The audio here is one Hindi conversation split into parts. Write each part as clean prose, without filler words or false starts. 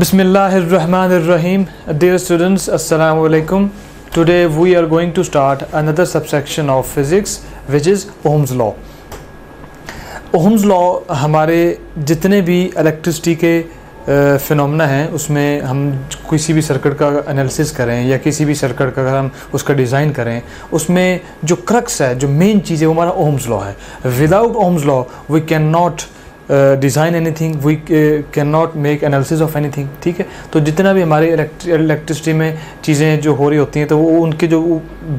Bismillahirrahmanirrahim. Dear students, Assalamu alaikum. Today we are going to start another subsection of physics which is Ohm's law. Ohm's law हमारे जितने भी इलेक्ट्रिसिटी के फिनोमेना हैं उसमें हम किसी भी सर्किट का एनालिसिस करें या किसी भी सर्किट का अगर हम उसका डिज़ाइन करें उसमें जो क्रक्स है, जो मेन चीज़ है वो हमारा ओम्स लॉ है. Without Ohm's law we can not design anything, we can not make analysis of anything. ठीक है, तो जितना भी हमारे इलेक्ट्रिसिटी में चीज़ें जो हो रही होती हैं तो वो उनके जो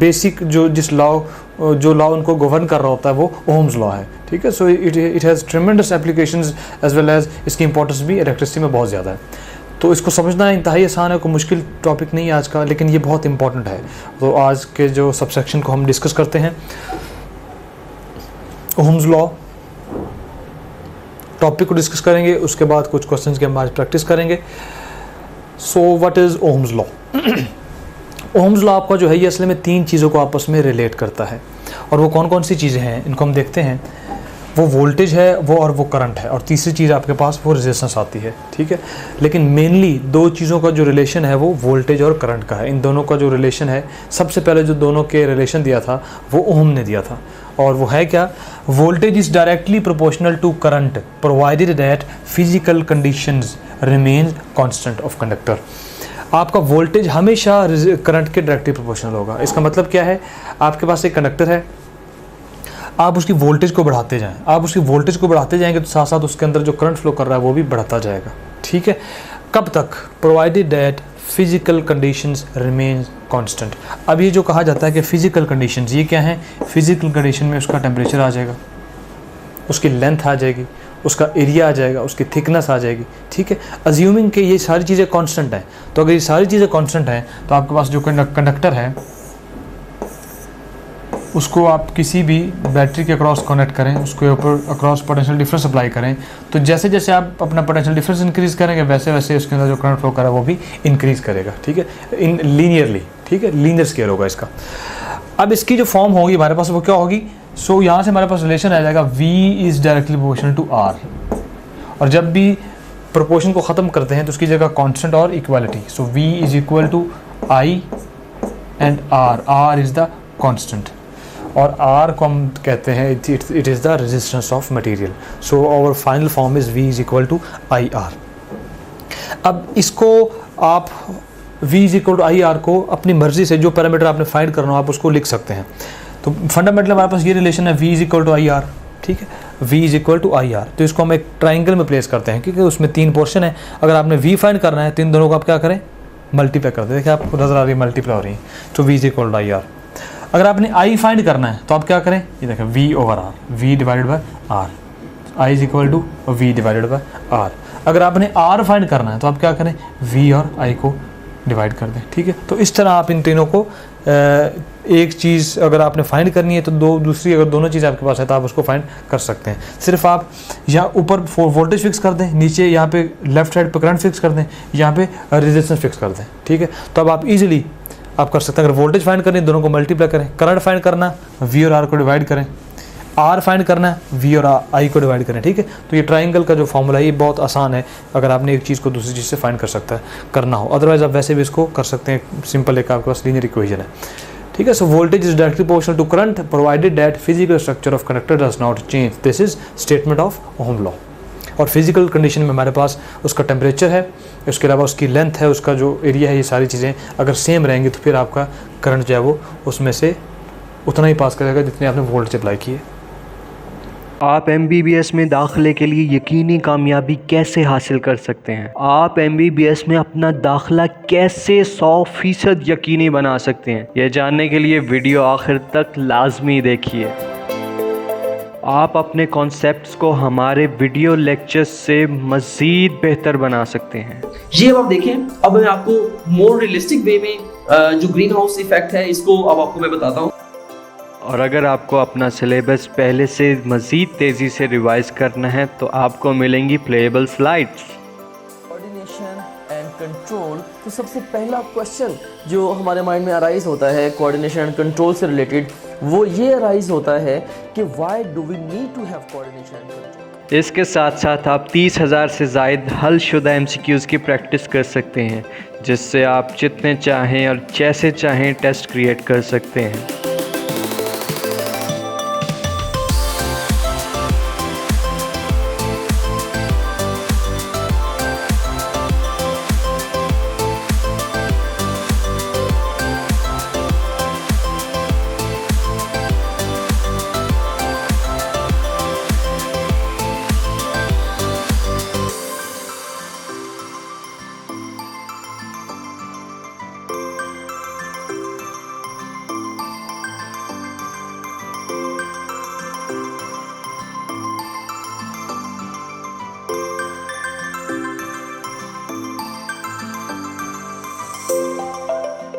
बेसिक जो लॉ उनको गवर्न कर रहा होता है वो ओम्स लॉ है. ठीक है, so it has tremendous applications as well as इसकी इंपॉर्टेंस भी इलेक्ट्रिसिटी में बहुत ज़्यादा है. तो इसको समझना इंतहाई आसान है, कोई मुश्किल टॉपिक नहीं है आज का, लेकिन ये बहुत इंपॉर्टेंट है. तो आज के जो सबसेक्शन को हम डिस्कस करते हैं, ओम्स लॉ टॉपिक को डिस्कस करेंगे, उसके बाद कुछ क्वेश्चंस की हम आज प्रैक्टिस करेंगे. So what is Ohm's law? Ohm's law आपका जो है ये असल में तीन चीज़ों को आपस में रिलेट करता है, और वो कौन कौन सी चीज़ें हैं इनको हम देखते हैं. वो वोल्टेज है वो करंट है, और तीसरी चीज़ आपके पास वो रेजिस्टेंस आती है. ठीक है, लेकिन मेनली दो चीज़ों का जो रिलेशन है वो वोल्टेज और करंट का है. इन दोनों का जो रिलेशन है, सबसे पहले जो दोनों के रिलेशन दिया था वो ओम ने दिया था, और वो है क्या? Voltage is directly proportional to current provided that physical conditions remain constant of conductor. आपका वोल्टेज हमेशा करंट के डायरेक्टली प्रोपोर्शनल होगा. इसका मतलब क्या है? आपके पास एक कंडक्टर है, आप उसकी वोल्टेज को बढ़ाते जाएं, आप उसकी वोल्टेज को बढ़ाते जाएंगे तो साथ साथ उसके अंदर जो करंट फ्लो कर रहा है वो भी बढ़ता जाएगा. ठीक है, कब तक? Provided that physical conditions remain constant. अब ये जो कहा जाता है कि फिजिकल कंडीशंस, ये क्या है? फिजिकल कंडीशन में उसका टेम्परेचर आ जाएगा, उसकी लेंथ आ जाएगी, उसका एरिया आ जाएगा, उसकी थिकनेस आ जाएगी. ठीक है, अज्यूमिंग कि ये सारी चीज़ें कांस्टेंट हैं. तो अगर ये सारी चीज़ें कांस्टेंट हैं तो आपके पास जो कंडक्टर है उसको आप किसी भी बैटरी के अक्रॉस कनेक्ट करें, उसके ऊपर अक्रॉस पोटेंशियल डिफरेंस अप्लाई करें, तो जैसे जैसे आप अपना पोटेंशियल डिफरेंस इंक्रीज़ करेंगे वैसे वैसे उसके अंदर जो करंट फ्लो कर रहा है वो भी इंक्रीज़ करेगा. ठीक है, इन लीनियरली. ठीक है, लीनियर स्केल होगा इसका. अब इसकी जो फॉर्म होगी हमारे पास वो क्या होगी? सो यहाँ से हमारे पास रिलेशन आ जाएगा V is directly proportional to R, और जब भी प्रोपोर्शन को ख़त्म करते हैं तो उसकी जगह कांस्टेंट और equality. So V is equal to I and R is the constant, और R को हम कहते हैं it is the resistance of material. So our final form is V is equal to IR. अब इसको आप V is equal to IR को अपनी मर्ज़ी से जो पैरामीटर आपने फाइंड करना हो आप उसको लिख सकते हैं. तो फंडामेंटल हमारे पास ये रिलेशन है V is equal to IR. ठीक है, V is equal to IR. तो इसको हम एक ट्राइंगल में प्लेस करते हैं क्योंकि उसमें तीन पोर्शन है. अगर आपने V फाइंड करना है तो इन दोनों को आप क्या करें? मल्टीप्लाई कर दें. देखिए आपको नज़र आ रही है मल्टीप्लाई हो रही है. तो V is equal to IR. अगर आपने I फाइंड करना है तो आप क्या करें? ये देखें V over R, V divided by R. I is equal to V divided by R. अगर आपने R फाइंड करना है तो आप क्या करें? V और I को डिवाइड कर दें. ठीक है, तो इस तरह आप इन तीनों को एक चीज़ अगर आपने फाइंड करनी है तो दूसरी अगर दोनों चीज़ आपके पास है तो आप उसको फाइंड कर सकते हैं. सिर्फ आप यहाँ ऊपर वोल्टेज फिक्स कर दें, नीचे यहाँ पे लेफ्ट साइड पर करंट फिक्स कर दें, यहाँ पे रेजिस्टेंस फिक्स कर दें. ठीक है, तो अब आप इजीली आप कर सकते हैं. अगर वोल्टेज फाइंड करनी है दोनों को मल्टीप्लाई करें, करंट फाइंड करना V और R को डिवाइड करें, R फाइंड करना है V और I को डिवाइड करें. ठीक है, तो ये ट्राइंगल का जो फॉर्मूला है ये बहुत आसान है अगर आपने एक चीज़ को दूसरी चीज़ से फाइंड कर सकता है करना हो. अदरवाइज़ आप वैसे भी इसको कर सकते हैं. सिंपल एक आपके पास लीनियर इक्वेशन है. ठीक है, so voltage is directly proportional to current provided that physical structure of conductor does not change. This is statement of Ohm law. और फिजिकल कंडीशन में हमारे पास उसका टेम्परेचर है, उसके अलावा उसकी लेंथ है, उसका जो एरिया है, ये सारी चीज़ें अगर सेम रहेंगी तो फिर आपका करंट जो है वो उसमें से उतना ही पास करेगा जितने आपने वोल्टेज अप्लाई किए. आप MBBS में दाखिले के लिए यकीनी कामयाबी कैसे हासिल कर सकते हैं? आप MBBS में अपना दाखिला कैसे 100% यकीनी बना सकते हैं? यह जानने के लिए वीडियो आखिर तक लाजमी देखिए. आप अपने कॉन्सेप्ट्स को हमारे वीडियो लेक्चर्स से मज़ीद बेहतर बना सकते हैं. ये अब आप देखें, अब मैं आपको मोर रियलिस्टिक वे में जो ग्रीन हाउस इफेक्ट है इसको अब आपको मैं बताता हूँ. और अगर आपको अपना सिलेबस पहले से मज़ीद तेज़ी से रिवाइज करना है तो आपको मिलेंगी playable slides. Coordination and control. तो सबसे पहला क्वेश्चन जो हमारे माइंड में अराइज होता है कोऑर्डिनेशन एंड कंट्रोल से रिलेटेड वो ये अराइज होता है कि why do we need to have coordination and control. इसके साथ साथ आप 30,000 से ज़ायद हलशुदा MCQs की प्रैक्टिस कर सकते हैं, जिससे आप जितने चाहें और जैसे चाहें टेस्ट क्रिएट कर सकते हैं।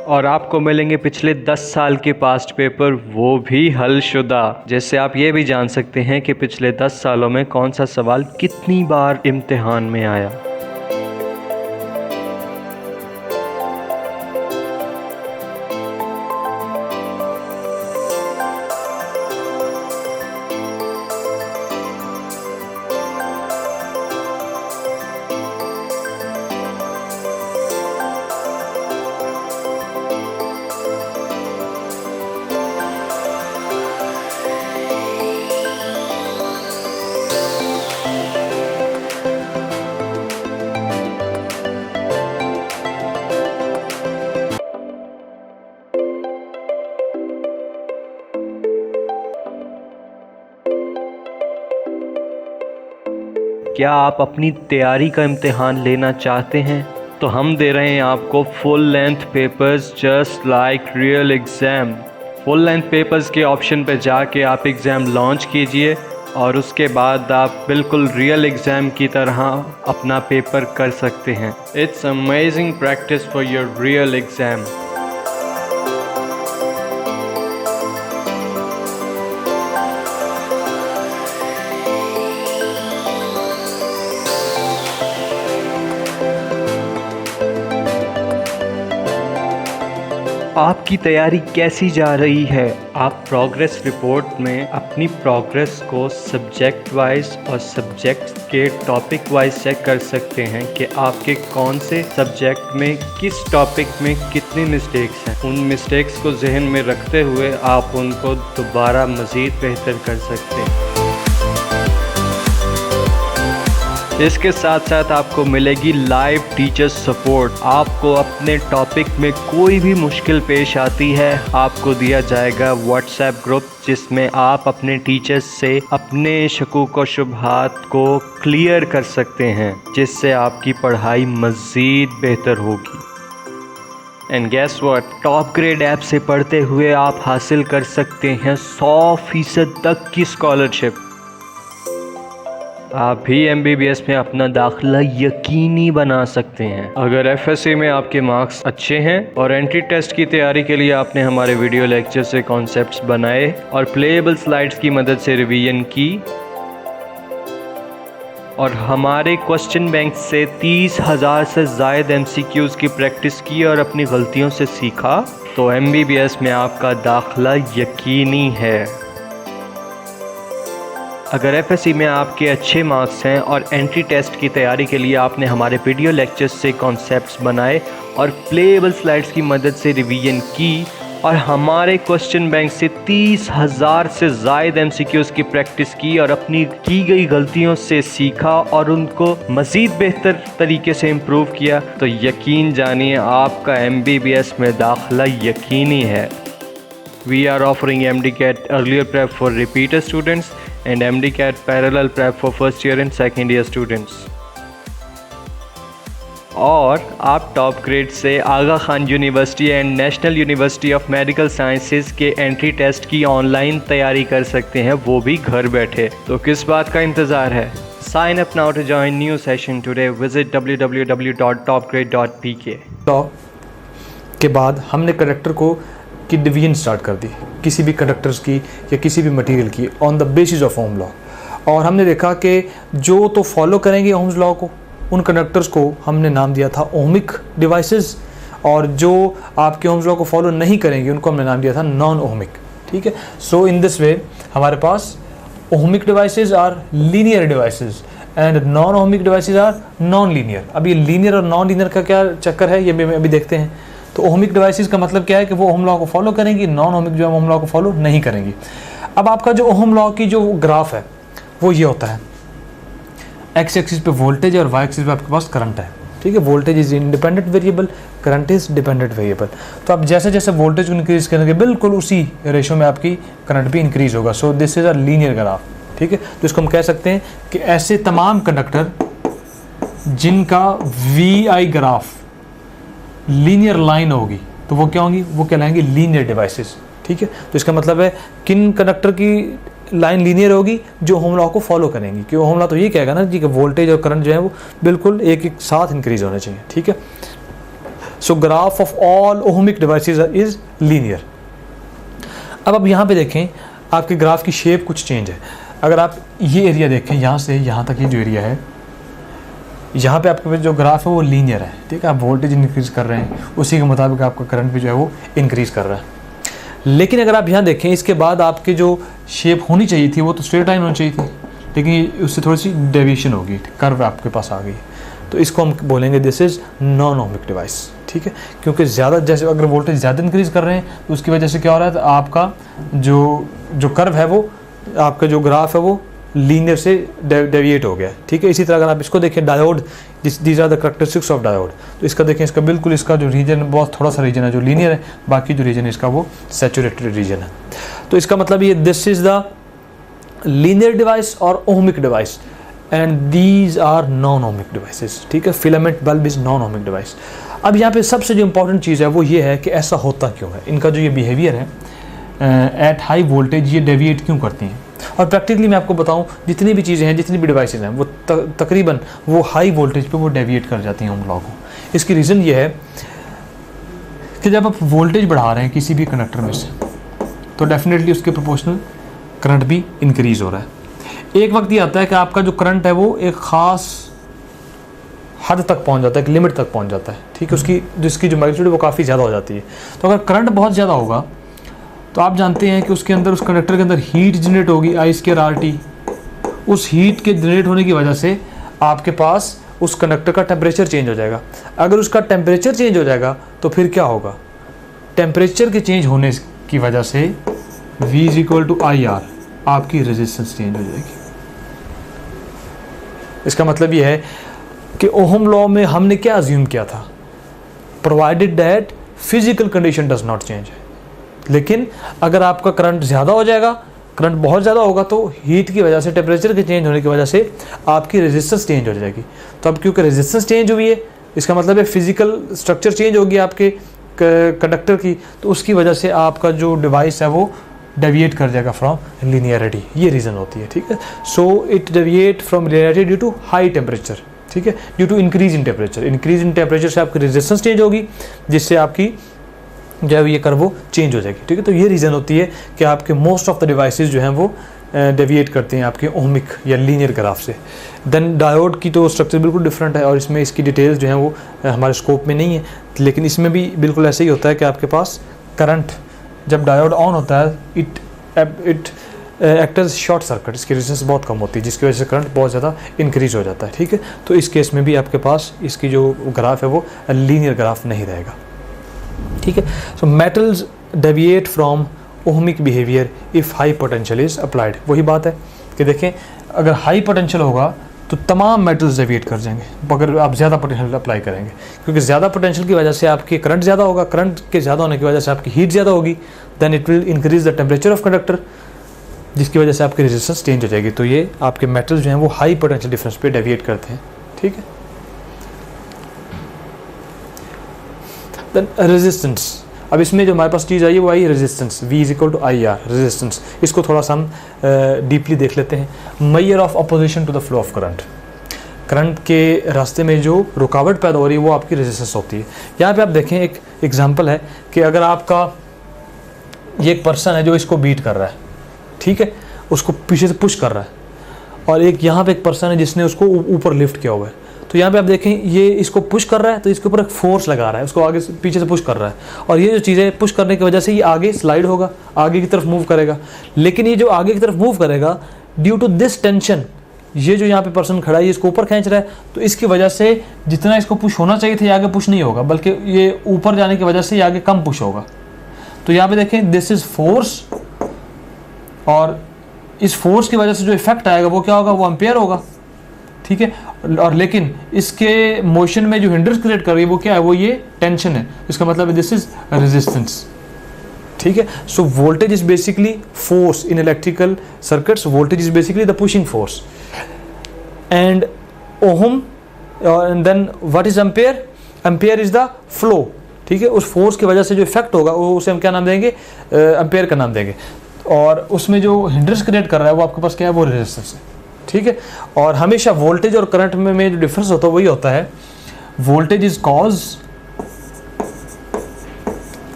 और आपको मिलेंगे पिछले 10 साल के पास्ट पेपर, वो भी हलशुदा, जिससे आप ये भी जान सकते हैं कि पिछले 10 सालों में कौन सा सवाल कितनी बार इम्तिहान में आया। क्या आप अपनी तैयारी का इम्तिहान लेना चाहते हैं? तो हम दे रहे हैं आपको full length papers just like real exam. Full length papers के ऑप्शन पे जाके आप एग्ज़ाम लॉन्च कीजिए और उसके बाद आप बिल्कुल रियल एग्ज़ाम की तरह अपना पेपर कर सकते हैं। It's amazing practice for your real exam. आपकी तैयारी कैसी जा रही है? आप प्रोग्रेस रिपोर्ट में अपनी प्रोग्रेस को सब्जेक्ट वाइज और सब्जेक्ट के टॉपिक वाइज चेक कर सकते हैं कि आपके कौन से सब्जेक्ट में किस टॉपिक में कितनी मिस्टेक्स हैं। उन मिस्टेक्स को जहन में रखते हुए आप उनको दोबारा मज़ीद बेहतर कर सकते हैं। इसके साथ साथ आपको मिलेगी लाइव टीचर सपोर्ट। आपको अपने टॉपिक में कोई भी मुश्किल पेश आती है, आपको दिया जाएगा व्हाट्सएप ग्रुप, जिसमें आप अपने टीचर्स से अपने शकूक व शुबहात को क्लियर कर सकते हैं, जिससे आपकी पढ़ाई मज़ीद बेहतर होगी। And guess what, Top Grade app से पढ़ते हुए आप हासिल कर सकते हैं 100% तक की स्कॉलरशिप। आप भी MBBS में अपना दाखिला यकीनी बना सकते हैं अगर FSC में आपके मार्क्स अच्छे हैं और एंट्री टेस्ट की तैयारी के लिए आपने हमारे वीडियो लेक्चर से कॉन्सेप्ट्स बनाए और प्लेएबल स्लाइड्स की मदद से रिवीजन की और हमारे क्वेश्चन बैंक से 30,000 से ज़ायद MCQs की प्रैक्टिस की और अपनी गलतियों से सीखा, तो MBBS में आपका दाखिला यकीनी है। अगर FSC में आपके अच्छे मार्क्स हैं और एंट्री टेस्ट की तैयारी के लिए आपने हमारे वीडियो लेक्चर्स से कॉन्सेप्ट्स बनाए और प्लेएबल स्लाइड्स की मदद से रिवीजन की और हमारे क्वेश्चन बैंक से 30,000 से ज़ायद MCQs की प्रैक्टिस की और अपनी की गई गलतियों से सीखा और उनको मज़ीद बेहतर तरीके से इम्प्रूव किया, तो यकीन जानिए आपका MBBS में दाखिला यकीनी है। We are offering MDCAT earlier prep for repeater students and MDCAT parallel prep for first year and second year students। और आप टॉप ग्रेड से Aga Khan university and national university of medical sciences के एंट्री टेस्ट की ऑनलाइन तैयारी कर सकते हैं, वो भी घर बैठे। तो किस बात का इंतज़ार है? Sign up now to join new session today. Visit www.topgrade.pk। Law के बाद हमने कंडक्टर की डिवीजन स्टार्ट कर दी, किसी भी कंडक्टर्स की या किसी भी मटेरियल की, on the basis of Ohm law. और हमने देखा कि जो तो फॉलो करेंगे ओम्स लॉ को, उन कंडक्टर्स को हमने नाम दिया था ओमिक डिवाइसेस, और जो आपके ओम्स लॉ को फॉलो नहीं करेंगे उनको हमने नाम दिया था नॉन ओमिक ठीक है। सो इन दिस वे हमारे पास ohmic devices are linear devices and non ohmic devices are non linear. अब ये लीनियर और नॉन लीनियर का क्या चक्कर है ये भी अभी देखते हैं। तो ओहमिक डिवाइसेस का मतलब क्या है कि वो ओहम लॉ को फॉलो करेंगी, नॉन ओहमिक जो है ओहम लॉ को फॉलो नहीं करेंगी। अब आपका जो ओहम लॉ की जो ग्राफ है वो ये होता है, एक्स एक्सिस पे वोल्टेज और वाई एक्सिस पे आपके पास करंट है, ठीक है। Voltage is independent variable, current is dependent variable. तो आप जैसे जैसे वोल्टेज को इंक्रीज करेंगे बिल्कुल उसी रेशो में आपकी करंट भी इंक्रीज होगा। सो this is a linear graph, ठीक है। तो इसको हम कह सकते हैं कि ऐसे तमाम कंडक्टर जिनका V I graph linear line होगी तो वो क्या होंगी, वो कहलाएंगे लीनियर डिवाइसेस, ठीक है। तो इसका मतलब है किन कंडक्टर की लाइन लीनियर होगी, जो ओहम लॉ को फॉलो करेंगी, क्योंकि ओहम लॉ तो ये कहेगा ना जी कि वोल्टेज और करंट जो है वो बिल्कुल एक एक साथ इंक्रीज होने चाहिए, ठीक है। सो graph of all ohmic devices is linear. अब यहाँ पे देखें आपके ग्राफ की शेप कुछ चेंज है। अगर आप ये एरिया देखें यहाँ से यहाँ तक ये जो एरिया है, यहाँ पे आपके जो ग्राफ है वो लीनियर है, ठीक है। आप वोल्टेज इंक्रीज कर रहे हैं, उसी के मुताबिक आपका करंट भी जो है वो इंक्रीज कर रहा है। लेकिन अगर आप यहाँ देखें इसके बाद आपकी जो शेप होनी चाहिए थी वो तो स्ट्रेट लाइन होनी चाहिए थी, लेकिन उससे थोड़ी सी डेविएशन होगी, कर्व आपके पास आ गई। तो इसको हम बोलेंगे this is non ohmic device, ठीक है। क्योंकि ज़्यादा जैसे अगर वोल्टेज ज़्यादा इंक्रीज कर रहे हैं तो उसकी वजह से क्या हो रहा है, तो आपका जो कर्व है वो, आपका जो ग्राफ है वो लीनियर से डेविएट हो गया, ठीक है। इसी तरह अगर आप इसको देखें diode, these are the characteristics of diode, तो इसका देखें, इसका बिल्कुल इसका जो रीजन बहुत थोड़ा सा रीजन है जो लीनियर है, बाकी जो रीजन है इसका वो सैचुरेटेड रीजन है। तो इसका मतलब ये this is the linear device और ohmic device and these are non ohmic devices, ठीक है। Filament bulb is non ohmic device. अब यहाँ पे सबसे जो इंपॉर्टेंट चीज़ है वो ये है कि ऐसा होता क्यों है, इनका जो ये बिहेवियर है एट हाई वोल्टेज ये डेविएट क्यों करती हैं। और प्रैक्टिकली मैं आपको बताऊं जितनी भी चीज़ें हैं, जितनी भी डिवाइसेज हैं, वो तकरीबन वो हाई वोल्टेज पे वो डेविएट कर जाती हैं ओहम लॉ को। इसकी रीज़न ये है कि जब आप वोल्टेज बढ़ा रहे हैं किसी भी कंडक्टर में से तो डेफिनेटली उसके प्रोपोर्शनल करंट भी इंक्रीज़ हो रहा है। एक वक्त ये आता है कि आपका जो करंट है वो एक ख़ास हद तक पहुंच जाता है, एक लिमिट तक पहुंच जाता है, ठीक है। उसकी जिसकी जो मैग्नीट्यूड वो काफ़ी ज़्यादा हो जाती है। तो अगर करंट बहुत ज़्यादा होगा तो आप जानते हैं कि उसके अंदर, उस कंडक्टर के अंदर हीट जनरेट होगी, I²RT। उस हीट के जनरेट होने की वजह से आपके पास उस कंडक्टर का टेम्परेचर चेंज हो जाएगा। अगर उसका टेम्परेचर चेंज हो जाएगा तो फिर क्या होगा, टेम्परेचर के चेंज होने की वजह से V = IR आपकी रेजिस्टेंस चेंज हो जाएगी। इसका मतलब ये है कि ओहम लॉ में हमने क्या अज्यूम किया था, provided that physical condition does not change. लेकिन अगर आपका करंट ज़्यादा हो जाएगा, करंट बहुत ज़्यादा होगा तो हीट की वजह से, टेम्परेचर के चेंज होने की वजह से आपकी रेजिस्टेंस चेंज हो जाएगी। तो अब क्योंकि रेजिस्टेंस चेंज हुई है, इसका मतलब है फिजिकल स्ट्रक्चर चेंज होगी आपके कंडक्टर की, तो उसकी वजह से आपका जो डिवाइस है वो डेविएट कर जाएगा फ्रॉम लीनियरिटी। ये रीज़न होती है, ठीक है। So it deviate from linearity due to high temperature, ठीक है, due to increase in temperature. Increase in temperature से आपकी रेजिस्टेंस चेंज होगी, जिससे आपकी जो है ये कर्व वो चेंज हो जाएगी, ठीक है। तो ये रीज़न होती है कि आपके मोस्ट ऑफ द डिवाइसेस जो हैं वो डेविएट करते हैं आपके ओहमिक या लीनियर ग्राफ से। देन डायोड की तो स्ट्रक्चर बिल्कुल डिफरेंट है और इसमें इसकी डिटेल्स जो हैं वो हमारे स्कोप में नहीं है, लेकिन इसमें भी बिल्कुल ऐसे ही होता है कि आपके पास करंट जब डायोड ऑन होता है it act as short circuit, इसकी रेजिस्टेंस बहुत कम होती है, जिसकी वजह से करंट बहुत ज़्यादा इंक्रीज हो जाता है, ठीक है। तो इस केस में भी आपके पास इसकी जो ग्राफ है वो लीनियर ग्राफ नहीं रहेगा, ठीक है। So metals deviate from ohmic behaviour if high potential is applied. वही बात है कि देखें अगर हाई पोटेंशियल होगा तो तमाम मेटल्स डेविएट कर जाएंगे अगर आप ज़्यादा पोटेंशियल अप्लाई करेंगे, क्योंकि ज़्यादा पोटेंशियल की वजह से आपकी करंट ज़्यादा होगा, करंट के ज़्यादा होने की वजह से आपकी हीट ज़्यादा होगी, then it will increase the temperature of conductor, जिसकी वजह से आपकी रेजिस्टेंस चेंज हो जाएगी। तो ये आपके मेटल्स जो हैं वो हाई पोटेंशियल डिफरेंस पे डेविएट करते हैं, ठीक है। देन रेजिस्टेंस, अब इसमें जो हमारे पास चीज़ आई है वो आई रेजिस्टेंस, V = IR रेजिस्टेंस। इसको थोड़ा सा हम डीपली देख लेते हैं। Measure of opposition to the flow of current, current के रास्ते में जो रुकावट पैदा हो रही है वो आपकी रेजिस्टेंस होती है। यहाँ पे आप देखें एक एग्जांपल है कि अगर आपका ये एक पर्सन है जो इसको बीट कर रहा है, ठीक है, उसको पीछे से पुश कर रहा है, और एक यहाँ पे एक पर्सन है जिसने उसको ऊपर लिफ्ट किया हुआ है, तो तो यहाँ पे आप देखें ये इसको पुश कर रहा है तो इसके ऊपर एक फोर्स लगा रहा है, उसको आगे पीछे से पुश कर रहा है और ये जो चीज़ें पुश करने की वजह से ये आगे स्लाइड होगा, आगे की तरफ मूव करेगा। लेकिन ये जो आगे की तरफ मूव करेगा ड्यू टू दिस टेंशन, ये जो यहाँ पे पर्सन खड़ा है ये इसको ऊपर खींच रहा है, तो इसकी वजह से जितना इसको पुश होना चाहिए था ये आगे पुश नहीं होगा, बल्कि ये ऊपर जाने की वजह से ये आगे कम पुश होगा। तो यहाँ पे देखें दिस इज फोर्स, और इस फोर्स की वजह से जो इफेक्ट आएगा वो क्या होगा, वो एम्पेयर होगा, ठीक है। और लेकिन इसके मोशन में जो हिंड्रेंस क्रिएट कर रही है वो क्या है, वो ये टेंशन है, इसका मतलब दिस इज रेजिस्टेंस, ठीक है। So voltage is basically force in electrical circuits, voltage is basically the pushing force and ohm, and then what is ampere, ampere is the flow, ठीक है। उस फोर्स की वजह से जो इफेक्ट होगा वो उसे हम क्या नाम देंगे, एम्पेयर का नाम देंगे। और उसमें जो हिंड्रेंस क्रिएट कर रहा है वो आपके पास क्या है, वो रेजिस्टेंस है, ठीक है। और हमेशा वोल्टेज और करंट में जो डिफरेंस होता है वही होता है, वोल्टेज इज कॉज,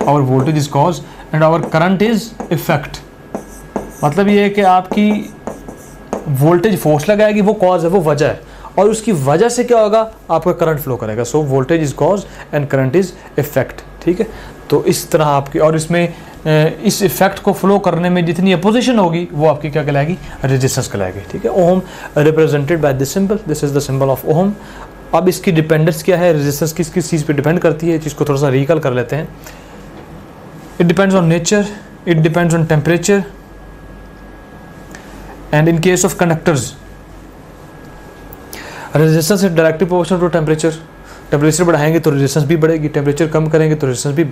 और voltage is cause and our current is effect. मतलब ये है कि आपकी वोल्टेज फोर्स लगाएगी, वो कॉज है, वो वजह है, और उसकी वजह से क्या होगा, आपका करंट फ्लो करेगा। सो voltage is cause and current is effect, ठीक है। तो इस तरह आपकी, और इसमें इस इफेक्ट को फ्लो करने में जितनी अपोजिशन होगी वो आपकी क्या कहलाएगी, रेजिस्टेंस कहलाएगी, ठीक है। Ohm represented by this symbol, this is the symbol of ohm. अब इसकी डिपेंडेंस क्या है, रेजिस्टेंस किस किस चीज़ पे डिपेंड करती है, इस चीज़ को थोड़ा सा रिकॉल कर लेते हैं। It depends on nature, it depends on temperature, and in case of conductors resistance is directly proportional to temperature. Temperature बढ़ाएंगे तो रेजिस्टेंस भी बढ़ेगी, टेम्परेचर कम करेंगे तो रेजिस्टेंस भी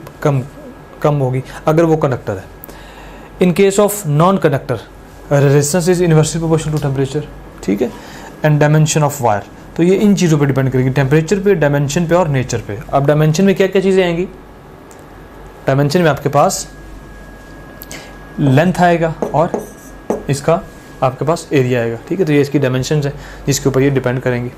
कम होगी अगर वो कंडक्टर है। In case of non conductor resistance is inversely proportional to temperature, ठीक है। एंड डायमेंशन ऑफ वायर, तो ये इन चीज़ों पे डिपेंड करेगी, टेम्परेचर पे, डायमेंशन पे और नेचर पे। अब डायमेंशन में क्या क्या चीज़ें आएंगी, डायमेंशन में आपके पास लेंथ आएगा और इसका आपके पास एरिया आएगा, ठीक है। तो ये इसकी डायमेंशंस है जिसके ऊपर ये डिपेंड करेंगी।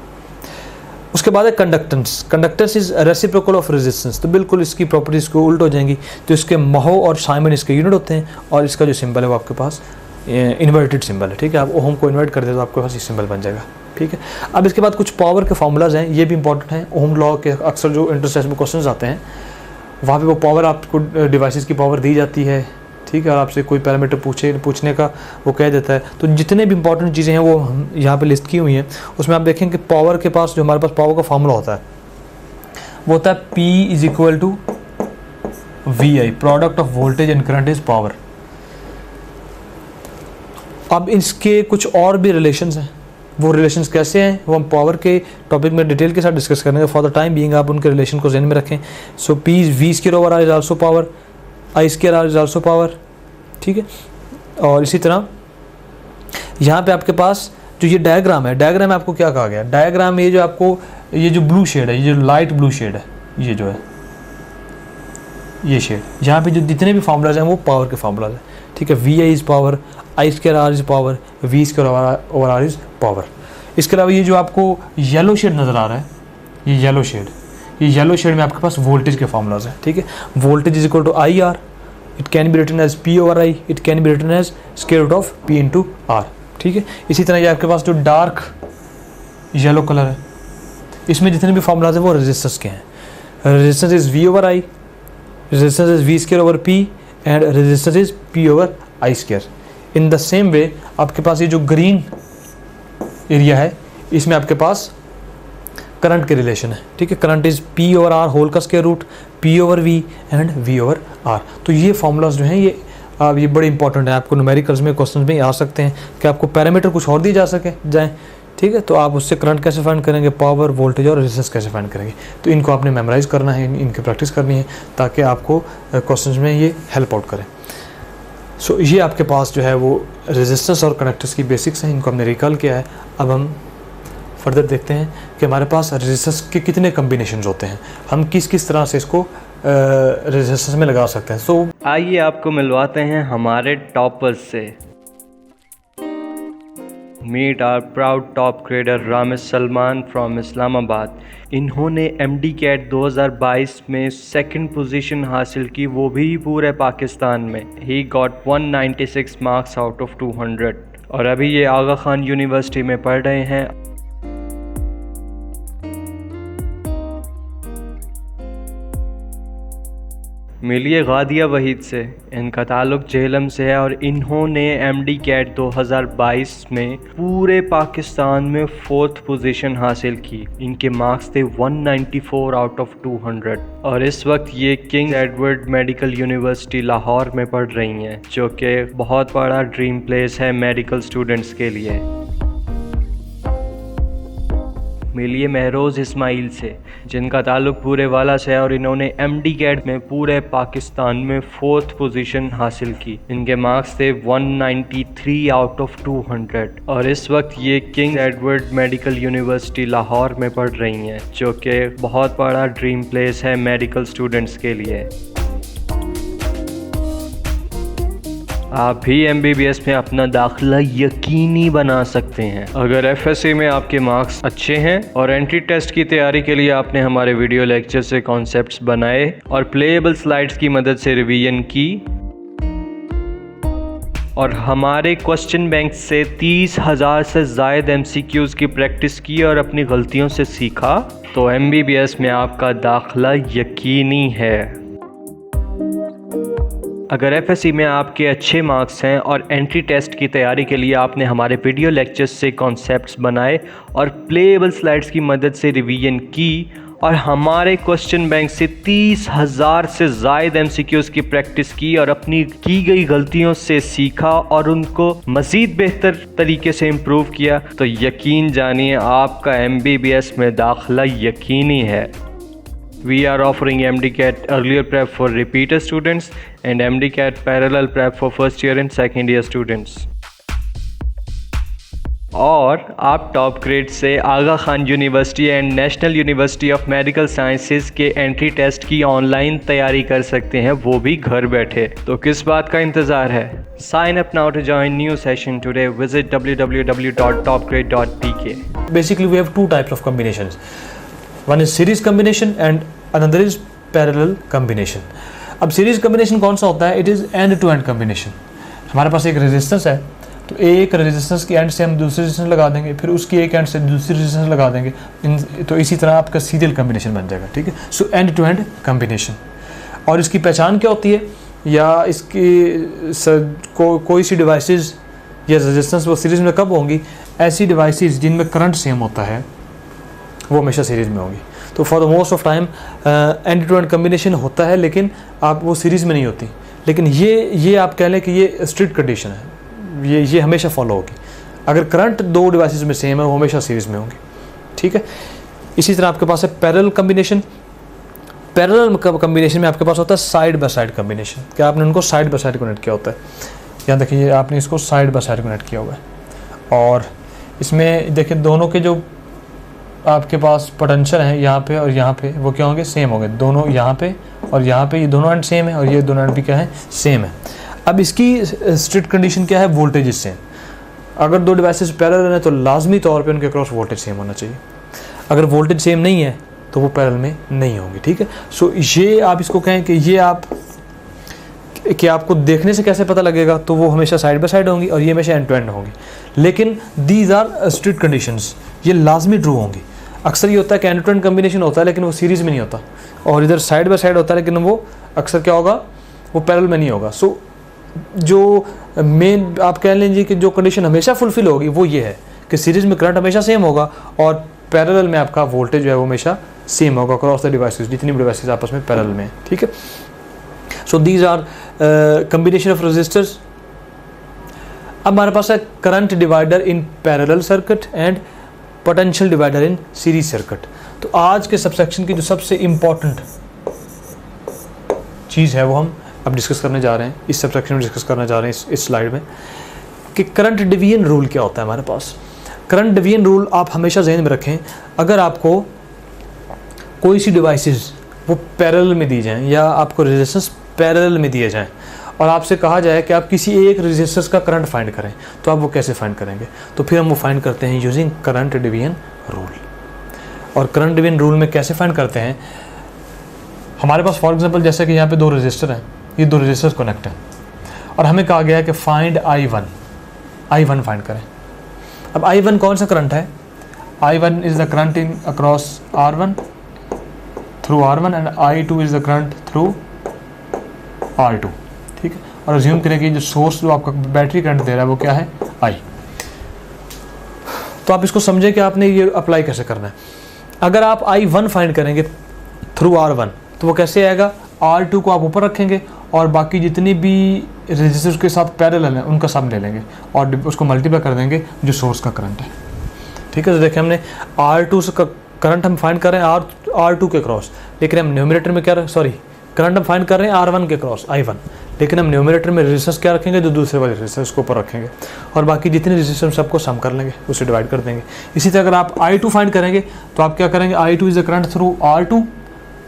उसके बाद है conductance, conductance is reciprocal of resistance, तो बिल्कुल इसकी प्रॉपर्टीज को उल्ट हो जाएंगी। तो इसके महो और साइमन इसके यूनिट होते हैं, और इसका जो सिंबल है वो आपके पास इन्वर्टेड सिंबल है, ठीक है। आप ओहम को इन्वर्ट कर दे तो आपके पास ये सिंबल बन जाएगा, ठीक है। अब इसके बाद कुछ पावर के फार्मूलाज हैं, ये भी इंपॉर्टेंट हैं। ओहम लॉ के अक्सर जो इंटरसेस में क्वेश्चन आते हैं वहाँ पे वो पावर आपको डिवाइसेस की पावर दी जाती है, ठीक है। और आपसे कोई पैरामीटर पूछने का वो कह देता है। तो जितने भी इंपॉर्टेंट चीज़ें हैं वो हम यहाँ पे लिस्ट की हुई हैं। उसमें आप देखें कि पावर के पास जो हमारे पास पावर का फार्मूला होता है वो होता है P is equal to VI, product of voltage and current is power. अब इसके कुछ और भी रिलेशंस हैं, वो रिलेशंस कैसे हैं वो हम पावर के टॉपिक में डिटेल के साथ डिस्कस करेंगे। फॉर द टाइम बीइंग आप उनके रिलेशन को ध्यान में रखें। सो P is V square over R is also power, I square R is also power, ठीक है। और इसी तरह यहाँ पे आपके पास जो ये डायग्राम है, डायग्राम में आपको क्या कहा गया, डायग्राम में ये जो आपको ये जो ब्लू शेड है, ये जो लाइट ब्लू शेड है, ये जो है ये शेड, यहाँ पे जो जितने भी फार्मूलाज हैं वो पावर के फार्मूलाज हैं, ठीक है। VI is power, I square R is power, V square over R is power. इसके अलावा ये जो आपको येलो शेड नज़र आ रहा है, ये येलो शेड में आपके पास वोल्टेज के फार्मूलाज हैं, ठीक है। Voltage is equal to IR, it can be written as P over I, it can be written as square root of P into R, ठीक है। इसी तरह ये आपके पास जो डार्क येलो कलर है इसमें जितने भी फार्मूलाज हैं वो रेजिस्टेंस के हैं। Resistance is V over I, resistance is V square over P and resistance is P over I square. In the same way आपके पास ये जो ग्रीन एरिया है इसमें आपके पास करंट के रिलेशन है, ठीक है। Current is P over R whole का square root, P over V and V over R। तो ये फार्मूलाज जो हैं ये बड़े इंपॉर्टेंट है, आपको न्यूमेरिकल्स में क्वेश्चन में आ सकते हैं कि आपको पैरामीटर कुछ और दी जाए, ठीक है। तो आप उससे करंट कैसे फाइंड करेंगे, पावर, वोल्टेज और रेजिस्टेंस कैसे फाइंड करेंगे, तो इनको आपने मेमोराइज करना है, इनकी प्रैक्टिस करनी है ताकि आपको क्वेश्चन में ये हेल्प आउट करें। सो ये आपके पास जो है वो रेजिस्टेंस और कंडक्टर्स की बेसिक्स हैं, इनको हमने रिकॉल किया है। अब हम फर्दर देखते हैं कि हमारे पास रेजिस्टेंस के कितने कम्बिनेशंस होते हैं, हम किस किस तरह से इसको रेजिस्टेंस में लगा सकते हैं। सो आइए आपको मिलवाते हैं हमारे टॉपर्स से। Meet our proud top grader Ramesh Salman from Islamabad. इन्होंने MD-CAT 2022 में सेकंड पोजीशन हासिल की, वो भी पूरे पाकिस्तान में। He got 196 marks out of 200 और अभी ये आगा खान यूनिवर्सिटी में पढ़ रहे हैं। मिलिए गादिया वहीद से। इनका ताल्लुक़ झेलम से है और इन्होंने MD कैट 2022 में पूरे पाकिस्तान में 4th पोजीशन हासिल की। इनके मार्क्स थे 194 आउट ऑफ 200 और इस वक्त ये king Edward medical university Lahore में पढ़ रही हैं, जो कि बहुत बड़ा ड्रीम प्लेस है मेडिकल स्टूडेंट्स के लिए। मिलिए महरोज़ इस्माइल से, जिनका ताल्लुक़ पूरे वाला से है और इन्होंने MD कैट में पूरे पाकिस्तान में 4th पोजीशन हासिल की। इनके मार्क्स थे 193 आउट ऑफ 200 और इस वक्त ये king Edward medical university Lahore में पढ़ रही हैं, जो कि बहुत बड़ा ड्रीम प्लेस है मेडिकल स्टूडेंट्स के लिए। आप भी MBBS में अपना दाखिला यकीनी बना सकते हैं अगर FSC में आपके मार्क्स अच्छे हैं और एंट्री टेस्ट की तैयारी के लिए आपने हमारे वीडियो लेक्चर से कॉन्सेप्ट्स बनाए और प्लेएबल स्लाइड्स की मदद से रिवीजन की और हमारे क्वेश्चन बैंक से 30,000 से ज़ायद MCQs की प्रैक्टिस की और अपनी गलतियों से सीखा, तो MBBS में आपका दाखिला यकीनी है। अगर FSC में आपके अच्छे मार्क्स हैं और एंट्री टेस्ट की तैयारी के लिए आपने हमारे वीडियो लेक्चर्स से कॉन्सेप्ट्स बनाए और प्लेएबल स्लाइड्स की मदद से रिवीजन की और हमारे क्वेश्चन बैंक से 30,000 से ज़ायद MCQs की प्रैक्टिस की और अपनी की गई गलतियों से सीखा और उनको मज़ीद बेहतर तरीके से इम्प्रूव किया, तो यकीन जानिए आपका MBBS में दाखिला यकीनी है। We are offering MD CAT earlier prep for repeater students and MD CAT parallel prep for first year and second year students. और आप टॉप ग्रेड से Aga Khan university and national university of medical sciences के एंट्री टेस्ट की ऑनलाइन तैयारी कर सकते हैं, वो भी घर बैठे। तो किस बात का इंतज़ार है? Sign up now to join new session today. Visit www.topgrade.pk। Basically we have two types of combinations. One is series combination and another is parallel combination. अब series combination कौन सा होता है? It is end to end combination. हमारे पास एक रेजिस्टेंस है, तो एक रेजिस्टेंस की एंड से हम दूसरी रेजिस्टेंस लगा देंगे, फिर उसकी एक एंड से दूसरी रेजिस्टेंस लगा देंगे, तो इसी तरह आपका सीरियल कम्बिनेशन बन जाएगा। ठीक है, so end to end combination. और इसकी पहचान क्या होती है, या इसकी कोई सी डिवाइसेस या रेजिस्टेंस वो सीरीज़ में कब होंगी? ऐसी डिवाइसेस जिनमें करंट सेम होता है वो हमेशा सीरीज़ में होगी। तो for the most of time end to end combination होता है, लेकिन आप वो सीरीज़ में नहीं होती। लेकिन ये आप कह लें कि ये स्ट्रिक्ट कंडीशन है, ये हमेशा फॉलो होगी। अगर करंट दो डिवाइसेस में सेम है वो हमेशा सीरीज़ में होंगी। ठीक है, इसी तरह आपके पास है पैरेलल कम्बिनेशन। पैरेलल कम्बिनेशन में आपके पास होता है साइड बाय साइड कम्बिनेशन। क्या आपने उनको साइड बाय साइड कनेक्ट किया होता है? यहाँ देखिए, आपने इसको साइड बाय साइड कनेक्ट किया हुआ है और इसमें देखिए दोनों के जो आपके पास पोटेंशियल है यहाँ पे और यहाँ पे, वो क्या होंगे? सेम होंगे। दोनों यहाँ पे और यहाँ पे, ये दोनों एंड सेम है और ये दोनों एंड भी क्या है? सेम है। अब इसकी स्ट्रिक्ट कंडीशन क्या है? Voltage same. अगर दो डिवाइसेस पैरेलल हैं तो लाजमी तौर पे उनके अक्रॉस वोल्टेज सेम होना चाहिए। अगर वोल्टेज सेम नहीं है तो वो पैरेलल में नहीं होंगे। ठीक है, सो ये आप इसको कहें कि ये आप कि आपको देखने से कैसे पता लगेगा, तो वो हमेशा साइड बाय साइड होंगी और ये हमेशा एंड टू एंड होंगी। लेकिन दीज आर स्ट्रिक्ट कंडीशंस, ये लाजमी ट्रू होंगी। अक्सर ये होता है कि एंड टू एंड कम्बिनेशन होता है लेकिन वो सीरीज़ में नहीं होता, और इधर साइड बाय साइड होता है लेकिन वो अक्सर क्या होगा? वो पैरेलल में नहीं होगा। सो जो मेन आप कह लीजिए कि जो कंडीशन हमेशा फुलफिल होगी वो ये है कि सीरीज़ में करंट हमेशा सेम होगा और पैरेलल में आपका वोल्टेज जो है वो हमेशा सेम होगा अक्रॉस द डिवाइसेस, जितनी भी डिवाइसेस आपस में पैरेलल में है। ठीक है, so these are combination of resistors. अब हमारे पास है current divider in parallel circuit and potential divider in series circuit. तो आज के सबसेक्शन की जो सबसे इम्पॉर्टेंट चीज़ है वो हम अब डिस्कस करने जा रहे हैं, इस सबसेक्शन में डिस्कस करने जा रहे हैं इस स्लाइड में, कि करंट डिवीजन रूल क्या होता है हमारे पास। करंट डिवीजन रूल आप हमेशा ज़हन में रखें। अगर आपको कोई सी डिवाइसेस वो पैरेलल में दी जाएं या आपको रेजिस्टेंस पैरेलल में दिए जाएं और आपसे कहा जाए कि आप किसी एक रेजिस्टेंस का करंट फाइंड करें, तो आप वो कैसे फाइंड करेंगे? तो फिर हम वो फाइंड करते हैं यूजिंग करंट डिवीजन रूल। और करंट डिवीजन रूल में कैसे फाइंड करते हैं? हमारे पास फॉर एग्जांपल जैसे कि यहाँ पे दो रेजिस्टर हैं, ये दो रेजिस्टर्स कनेक्ट हैं और हमें कहा गया है कि फाइंड I1 फाइंड करें। अब I1 कौन सा करंट है? I1 is the current in across R1 through R1 and I2 is the current through R2, ठीक है। और अज्यूम करें कि जो सोर्स जो आपका बैटरी करंट दे रहा है वो क्या है, I। तो आप इसको समझें कि आपने ये अप्लाई कैसे करना है। अगर आप I1 फाइंड करेंगे थ्रू R1 तो वो कैसे आएगा, R2 को आप ऊपर रखेंगे और बाकी जितनी भी रेजिस्टर्स के साथ पैरेलल हैं उनका सम ले लेंगे और उसको मल्टीप्लाई कर देंगे जो सोर्स का करंट है, ठीक है। तो देखिए हमने R2 से करंट हम फाइंड कर रहे हैं R2 के क्रॉस, लेकिन हम न्यूमरेटर में क्या करंट हम फाइंड कर रहे हैं R1 के क्रॉस I1, लेकिन हम न्यूमरेटर में रेजिस्टेंस क्या रखेंगे, जो दूसरे वाले रेजिस्टेंस को ऊपर रखेंगे और बाकी जितने रेजिस्टेंस सबको सम कर लेंगे, उसे डिवाइड कर देंगे। इसी तरह अगर आप I2 फाइंड करेंगे तो आप क्या करेंगे, I2 is the current through R2,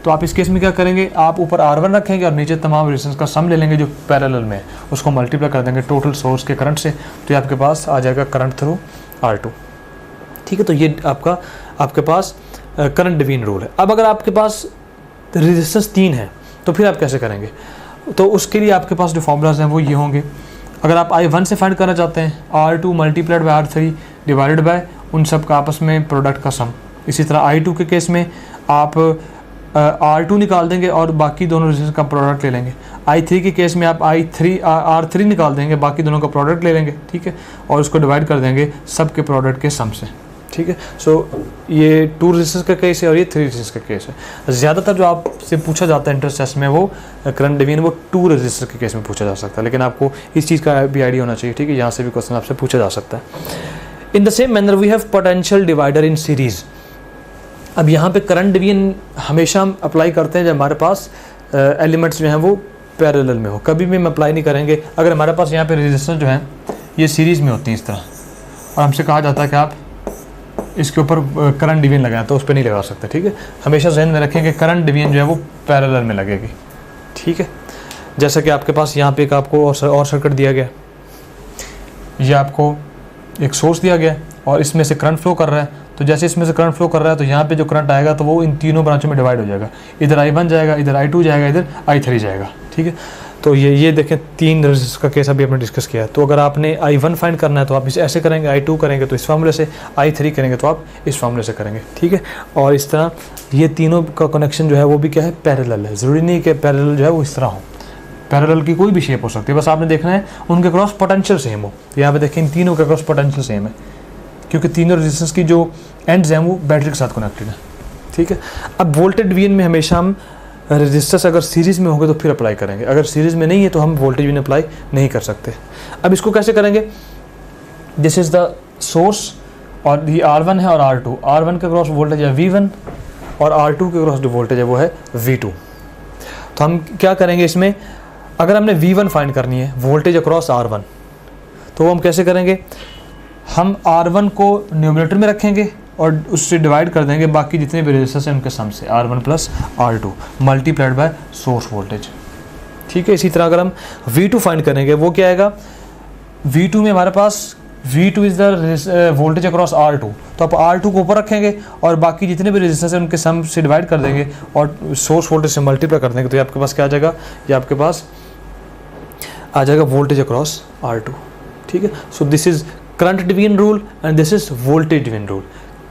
तो आप इस केस में क्या करेंगे, आप ऊपर R1 रखेंगे और नीचे तमाम रेजिस्टेंस का सम ले लेंगे जो पैरेलल में है, उसको मल्टीप्लाई कर देंगे टोटल सोर्स के करंट से, तो ये आपके पास आ जाएगा करंट थ्रू R2, ठीक है। तो ये आपके पास करंट डिवीजन रूल है। अब अगर आपके पास रेजिस्टेंस 3 है तो फिर आप कैसे करेंगे, तो उसके लिए आपके पास जो फॉर्मूलाज हैं वो ये होंगे। अगर आप I1 से फाइंड करना चाहते हैं, R2 multiplied bye R3 divided bye उन सब का आपस में प्रोडक्ट का सम। इसी तरह I2 के केस में आप R2 निकाल देंगे और बाकी दोनों रेजिस्टेंस का प्रोडक्ट ले लेंगे। I3 के केस में आप R3 निकाल देंगे, बाकी दोनों का प्रोडक्ट ले लेंगे, ठीक है, और उसको डिवाइड कर देंगे सब के प्रोडक्ट के सम से, ठीक है। सो ये 2 रेजिस्टेंस का केस है और ये 3 रेजिस्टेंस का केस है। ज़्यादातर जो आपसे पूछा जाता है इंटरेस्ट टेस्ट में वो करंट डिवीजन वो 2 रेजिस्टर के केस में पूछा जा सकता है, लेकिन आपको इस चीज़ का भी आइडिया होना चाहिए, ठीक है। यहाँ से भी क्वेश्चन आपसे पूछा जा सकता है। In the same manner we have potential divider in series. अब यहाँ पे करंट डिवीजन हमेशा हम अप्लाई करते हैं जब हमारे पास एलिमेंट्स जो हैं वो पैरेलल में हो, कभी भी हम अप्लाई नहीं करेंगे अगर हमारे पास यहाँ पे रेजिस्टेंस जो हैं ये सीरीज़ में होती हैं इस तरह, और हमसे कहा जाता है कि आप इसके ऊपर करंट डिवीजन लगाएं, तो उस पर नहीं लगा सकते, ठीक है। हमेशा जहन में रखें कि करंट डिवीजन जो है वो पैरेलल में लगेगी, ठीक है। जैसा कि आपके पास यहाँ पे एक आपको और सर्किट दिया गया, ये आपको एक सोर्स दिया गया और इसमें से करंट फ्लो कर रहा है, तो जैसे इसमें से करंट फ्लो कर रहा है तो यहाँ पे जो करंट आएगा तो वो इन तीनों ब्रांचों में डिवाइड हो जाएगा, इधर I1 जाएगा, इधर I2 जाएगा, इधर I3 जाएगा, ठीक है। तो ये देखें 3 रेजिस्टेंस का केस अभी हमने डिस्कस किया। तो अगर आपने I1 फाइंड करना है तो आप इसे ऐसे करेंगे, I2 करेंगे तो इस फार्मूले से, I3 करेंगे तो आप इस फार्मूले से करेंगे, ठीक है। और इस तरह ये तीनों का कनेक्शन जो है वो भी क्या है, पैरेलल है। ज़रूरी नहीं कि पैरेलल जो है वो इस तरह हो, पैरेलल की कोई भी शेप हो सकती है, बस आपने देखना है उनके क्रॉस पोटेंशियल सेम हो। यहाँ पे देखें इन तीनों का क्रॉस पोटेंशियल सेम है, क्योंकि तीनों रेजिस्टेंस की जो एंड्स हैं वो बैटरी के साथ कनेक्टेड है, ठीक है। अब वोल्टेज डिवीजन में हमेशा हम रेजिस्टर्स अगर सीरीज़ में होंगे तो फिर अप्लाई करेंगे, अगर सीरीज़ में नहीं है तो हम वोल्टेज डिवीजन अप्लाई नहीं कर सकते। अब इसको कैसे करेंगे, दिस इज़ द सोर्स और ये R1 है और R2, R1 के क्रॉस वोल्टेज है V1 और R2 के क्रॉस जो वोल्टेज है वो है V2। तो हम क्या करेंगे इसमें, अगर हमने V1 फाइंड करनी है वोल्टेज अक्रॉस R1, तो वो हम कैसे करेंगे, हम R1 को न्यूमरेटर में रखेंगे और उससे डिवाइड कर देंगे बाकी जितने भी रेजिस्टेंस हैं उनके सम से, R1 plus R2 multiplied by source voltage, ठीक है। इसी तरह अगर हम V2 फाइंड करेंगे वो क्या आएगा, V2 में हमारे पास V2 is the voltage across R2, तो आप R2 को ऊपर रखेंगे और बाकी जितने भी रेजिस्टेंस हैं उनके सम से डिवाइड कर देंगे और सोर्स वोल्टेज से मल्टीप्लाई कर देंगे, तो ये आपके पास क्या आ जाएगा, ये आपके पास आ जाएगा वोल्टेज अक्रॉस R2, ठीक है। So this is current division rule and this is voltage division rule.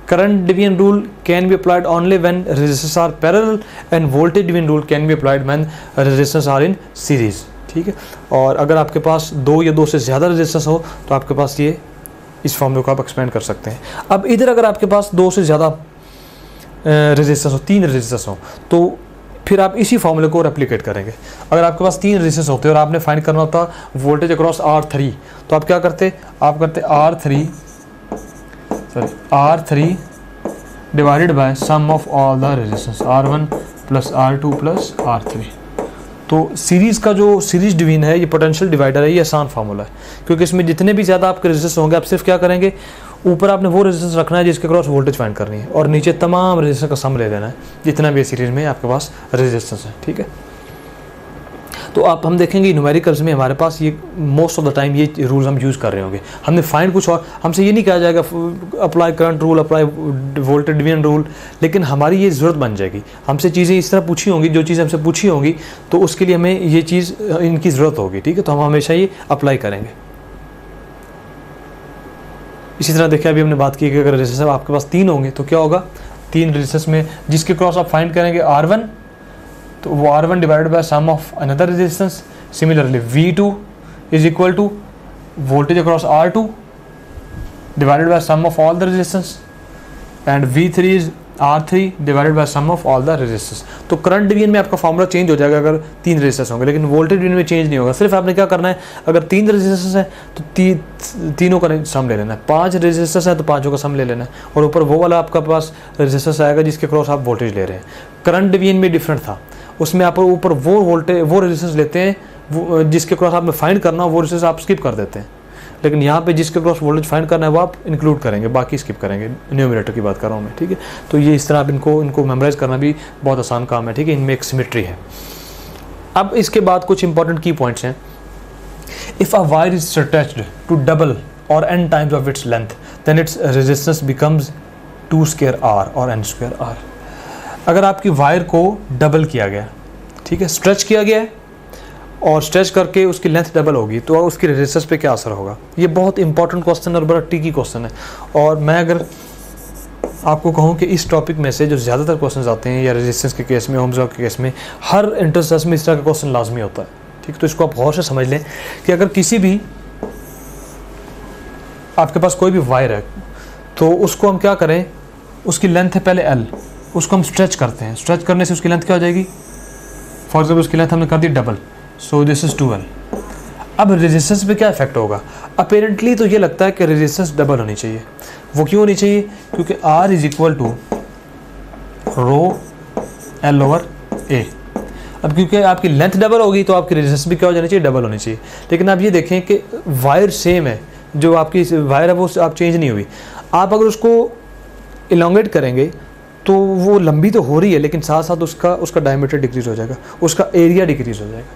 Current division rule can be applied only when resistors are parallel and voltage division rule can be applied when resistors are in series, ठीक है। और अगर आपके पास 2 या 2 से ज़्यादा रेजिस्टेंस हो तो आपके पास ये इस फॉर्मूले को आप एक्सपेंड कर सकते हैं। अब इधर अगर आपके पास 2 से ज़्यादा रेजिस्टेंस हो, 3 रेजिस्टेंस हो, तो फिर आप इसी फॉर्मूले को रेप्लिकेट करेंगे। अगर आपके पास 3 रेजिस्टेंस होते और आपने फाइंड करना होता वोल्टेज अक्रॉस R3, तो आप क्या करते, आप करते R3 divided by sum of all the resistance R1 plus R2 plus R3। तो सीरीज़ का जो सीरीज डिवीजन है, ये पोटेंशियल डिवाइडर है, ये आसान फार्मूला है, क्योंकि इसमें जितने भी ज़्यादा आपके रेजिस्टेंस होंगे आप सिर्फ क्या करेंगे, ऊपर आपने वो रेजिस्टेंस रखना है जिसके क्रॉस वोल्टेज फाइंड करनी है और नीचे तमाम रेजिस्टेंस का सम ले लेना है जितना भी सीरीज में आपके पास रेजिस्टेंस है, ठीक है। तो आप हम देखेंगे न्यूमेरिकल्स में हमारे पास ये मोस्ट ऑफ द टाइम ये रूल्स हम यूज़ कर रहे होंगे, हमने फाइंड कुछ और, हमसे ये नहीं कहा जाएगा apply current rule, apply voltage division rule, लेकिन हमारी ये ज़रूरत बन जाएगी, हमसे चीज़ें इस तरह पूछी होंगी, जो चीज़ हमसे पूछी होंगी तो उसके लिए हमें ये चीज़ इनकी ज़रूरत होगी, ठीक है। तो हम हमेशा ये अप्लाई करेंगे। इसी तरह देखिए अभी हमने बात की कि अगर रेजिस्टेंस आपके पास 3 होंगे तो क्या होगा, 3 रेजिस्टेंस में जिसके क्रॉस आप फाइंड करेंगे R1 तो वो R1 divided by sum of another resistance. Similarly V2 is equal to voltage across R2 divided by sum of all the resistance, and V3 is R3 divided by sum of all the resistance. तो करंट डिवीजन में आपका फॉर्मूला चेंज हो जाएगा अगर 3 रेजिस्टेंस होंगे, लेकिन वोल्टेज डिवीजन में चेंज नहीं होगा. सिर्फ आपने क्या करना है, अगर 3 रेजिस्टेंस है तो तीनों का सम ले लेना है, 5 रेजिस्टेंस है तो पाँचों का सम ले लेना है, और ऊपर वो वाला आपका पास रेजिस्टेंस आएगा जिसके क्रॉस आप वोल्टेज ले रहे हैं. करंट डिवीजन में डिफरेंट था, उसमें आप ऊपर वो वोल्टेज वो रेजिस्टेंस लेते हैं वो जिसके क्रॉस आपने फाइंड करना हो, वो रेजिस्टेंस आप स्किप कर देते हैं. लेकिन यहाँ पे जिसके क्रॉस वोल्टेज फाइंड करना है वो आप इंक्लूड करेंगे, बाकी स्किप करेंगे. न्यूमरेटर की बात कर रहा हूँ मैं, ठीक है. तो ये इस तरह आप इनको मेमोराइज करना भी बहुत आसान काम है, ठीक है. इनमें एक सिमेट्री है. अब इसके बाद कुछ इंपॉर्टेंट की पॉइंट्स हैं. If a wire is attached to double और n times of its length then its resistance becomes 2² R और n² R. अगर आपकी वायर को डबल किया गया, ठीक है, स्ट्रेच किया गया है और स्ट्रेच करके उसकी लेंथ डबल होगी, तो उसकी रेजिस्टेंस पे क्या असर होगा. ये बहुत इंपॉर्टेंट क्वेश्चन और बड़ा ट्रिकी क्वेश्चन है. और मैं अगर आपको कहूँ कि इस टॉपिक में से जो ज़्यादातर क्वेश्चन आते हैं या रेजिस्टेंस के केस में, ओम्स लॉ के केस में, हर इंटरसेस में इस तरह का क्वेश्चन लाजमी होता है, ठीक. तो इसको आप गौर से समझ लें कि अगर किसी भी आपके पास कोई भी वायर है तो उसको हम क्या करें, उसकी लेंथ है पहले L, उसको हम स्ट्रेच करते हैं. स्ट्रेच करने से उसकी लेंथ क्या हो जाएगी, फॉर एग्जाम्पल उसकी लेंथ हमने कर दी double, so this is 2L. अब रेजिस्टेंस पे क्या इफेक्ट होगा. अपेरेंटली तो ये लगता है कि रेजिस्टेंस डबल होनी चाहिए. वो क्यों होनी चाहिए, क्योंकि R is equal to rho L over A. अब क्योंकि आपकी लेंथ डबल होगी तो आपकी रेजिस्टेंस भी क्या हो जानी चाहिए, डबल होनी चाहिए. लेकिन आप ये देखें कि वायर सेम है, जो आपकी वायर है वो आप चेंज नहीं हुई. आप अगर उसको इलोंगेट करेंगे तो वो लंबी तो हो रही है, लेकिन साथ साथ उसका डायमीटर डिक्रीज हो जाएगा, उसका एरिया डिक्रीज हो जाएगा,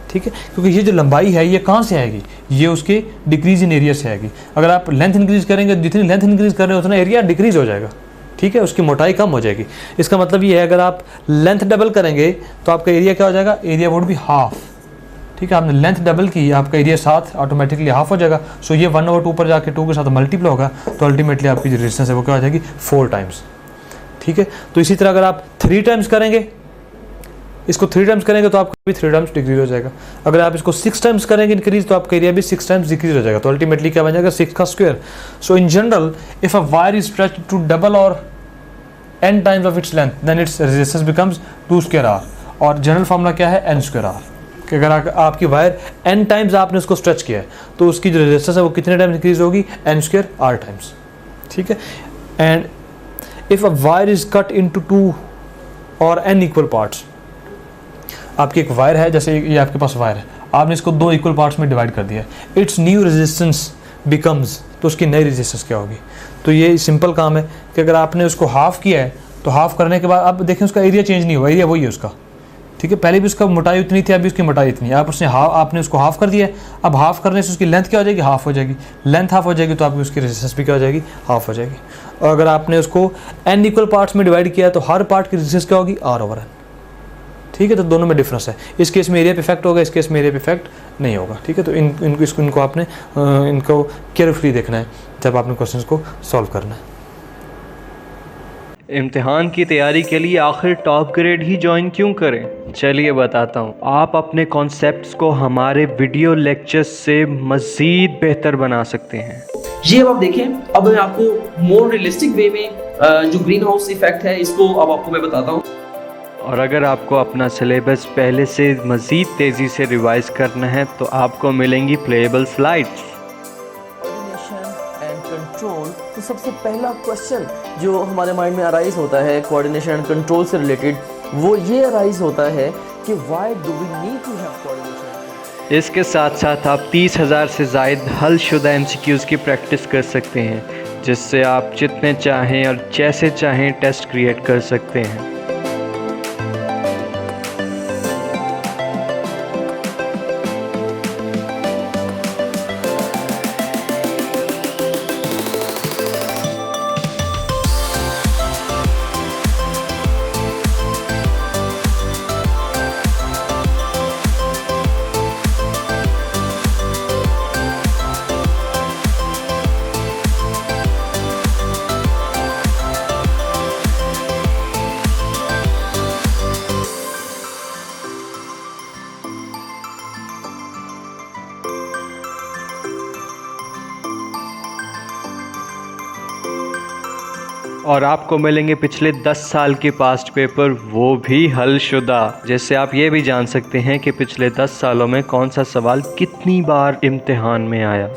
ठीक है. क्योंकि ये जो लंबाई है ये कहाँ से आएगी, ये उसके डिक्रीज इन एरिया से आएगी. अगर आप लेंथ इंक्रीज करेंगे, जितनी लेंथ इंक्रीज कर रहे हो उतना एरिया डिक्रीज हो जाएगा, ठीक है, उसकी मोटाई कम हो जाएगी. इसका मतलब ये है अगर आप लेंथ डबल करेंगे तो आपका एरिया क्या हो जाएगा, एरिया वुड बी हाफ, ठीक है. आपने लेंथ डबल की, आपका एरिया साथ ऑटोमेटिकली हाफ हो जाएगा. सो ये 1/2 पर जाके 2 के साथ मल्टीप्लाई होगा, तो अल्टीमेटली आपकी जो रेजिस्टेंस है वो क्या हो जाएगी, 4 टाइम्स, ठीक है. तो इसी तरह अगर आप 3 टाइम्स करेंगे, इसको 3 टाइम्स करेंगे तो आपका भी 3 टाइम्स डिक्रीज हो जाएगा. अगर आप इसको 6 टाइम्स करेंगे इंक्रीज तो आपका एरिया भी 6 टाइम्स डिक्रीज हो जाएगा. तो अल्टीमेटली क्या बन जाएगा, 6 का square. So in general if a wire is stretched to double और n times of its length then its resistance becomes 2² R. और जनरल फार्मूला क्या है, n² R. कि अगर आपकी वायर n टाइम्स आपने उसको स्ट्रेच किया है तो उसकी जो रेजिस्टेंस है वो कितने टाइम्स इंक्रीज होगी, n² R टाइम्स, ठीक है. And if a wire is cut into 2 और n इक्वल पार्ट्स, आपकी एक वायर है, जैसे ये आपके पास वायर है, आपने इसको 2 इक्वल पार्ट्स में डिवाइड कर दिया, इट्स न्यू रेजिस्टेंस बिकम्स, तो उसकी नई रेजिस्टेंस क्या होगी. तो ये सिंपल काम है कि अगर आपने उसको हाफ किया है तो हाफ करने के बाद अब देखें उसका एरिया चेंज नहीं हुआ, एरिया वही है उसका, ठीक है. पहले भी उसका मोटाई उतनी थी, अभी उसकी मोटाई इतनी है. आपने उसको हाफ कर दिया है, अब हाफ करने से उसकी लेंथ क्या हो जाएगी, हाफ हो जाएगी. लेंथ हाफ हो जाएगी तो आपकी उसकी रेजिस्टेंस भी क्या हो जाएगी, हाफ हो जाएगी. और अगर आपने उसको n इक्वल पार्ट्स में डिवाइड किया तो हर पार्ट की रेजिस्टेंस क्या होगी, R ओवर N, ठीक है. तो दोनों में डिफरेंस है. इस केस में एरिया पे इफेक्ट होगा, इस केस में एरिया पे इफेक्ट नहीं होगा, ठीक है. तो इनको आपने इनको केयरफुली देखना है जब आपने क्वेश्चंस को सॉल्व करना है. इम्तिहान की तैयारी के लिए आखिर टॉप ग्रेड ही ज्वाइन क्यों करें, चलिए बताता हूँ. आप अपने कॉन्सेप्ट्स को हमारे वीडियो लेक्चर्स से मज़ीद बेहतर बना सकते हैं. ये अब आप देखें, अब मैं आपको मोर रियलिस्टिक वे में जो ग्रीन हाउस इफेक्ट है इसको अब आपको मैं बताता हूँ. और अगर आपको अपना सिलेबस पहले से मज़ीद तेज़ी से रिवाइज करना है तो आपको मिलेंगी playable slides. Coordination and control. तो सबसे पहला क्वेश्चन जो हमारे माइंड में अराइज होता है कोऑर्डिनेशन एंड कंट्रोल से रिलेटेड, वो ये अराइज होता है कि why do we need to have coordination. इसके साथ साथ आप 30,000 से ज़ायद हलशुदा MCQs की प्रैक्टिस कर सकते हैं, जिससे आप जितने चाहें और जैसे चाहें टेस्ट क्रिएट कर सकते हैं. और आपको मिलेंगे पिछले 10 साल के पास्ट पेपर, वो भी हलशुदा, जिससे आप ये भी जान सकते हैं कि पिछले 10 सालों में कौन सा सवाल कितनी बार इम्तिहान में आया।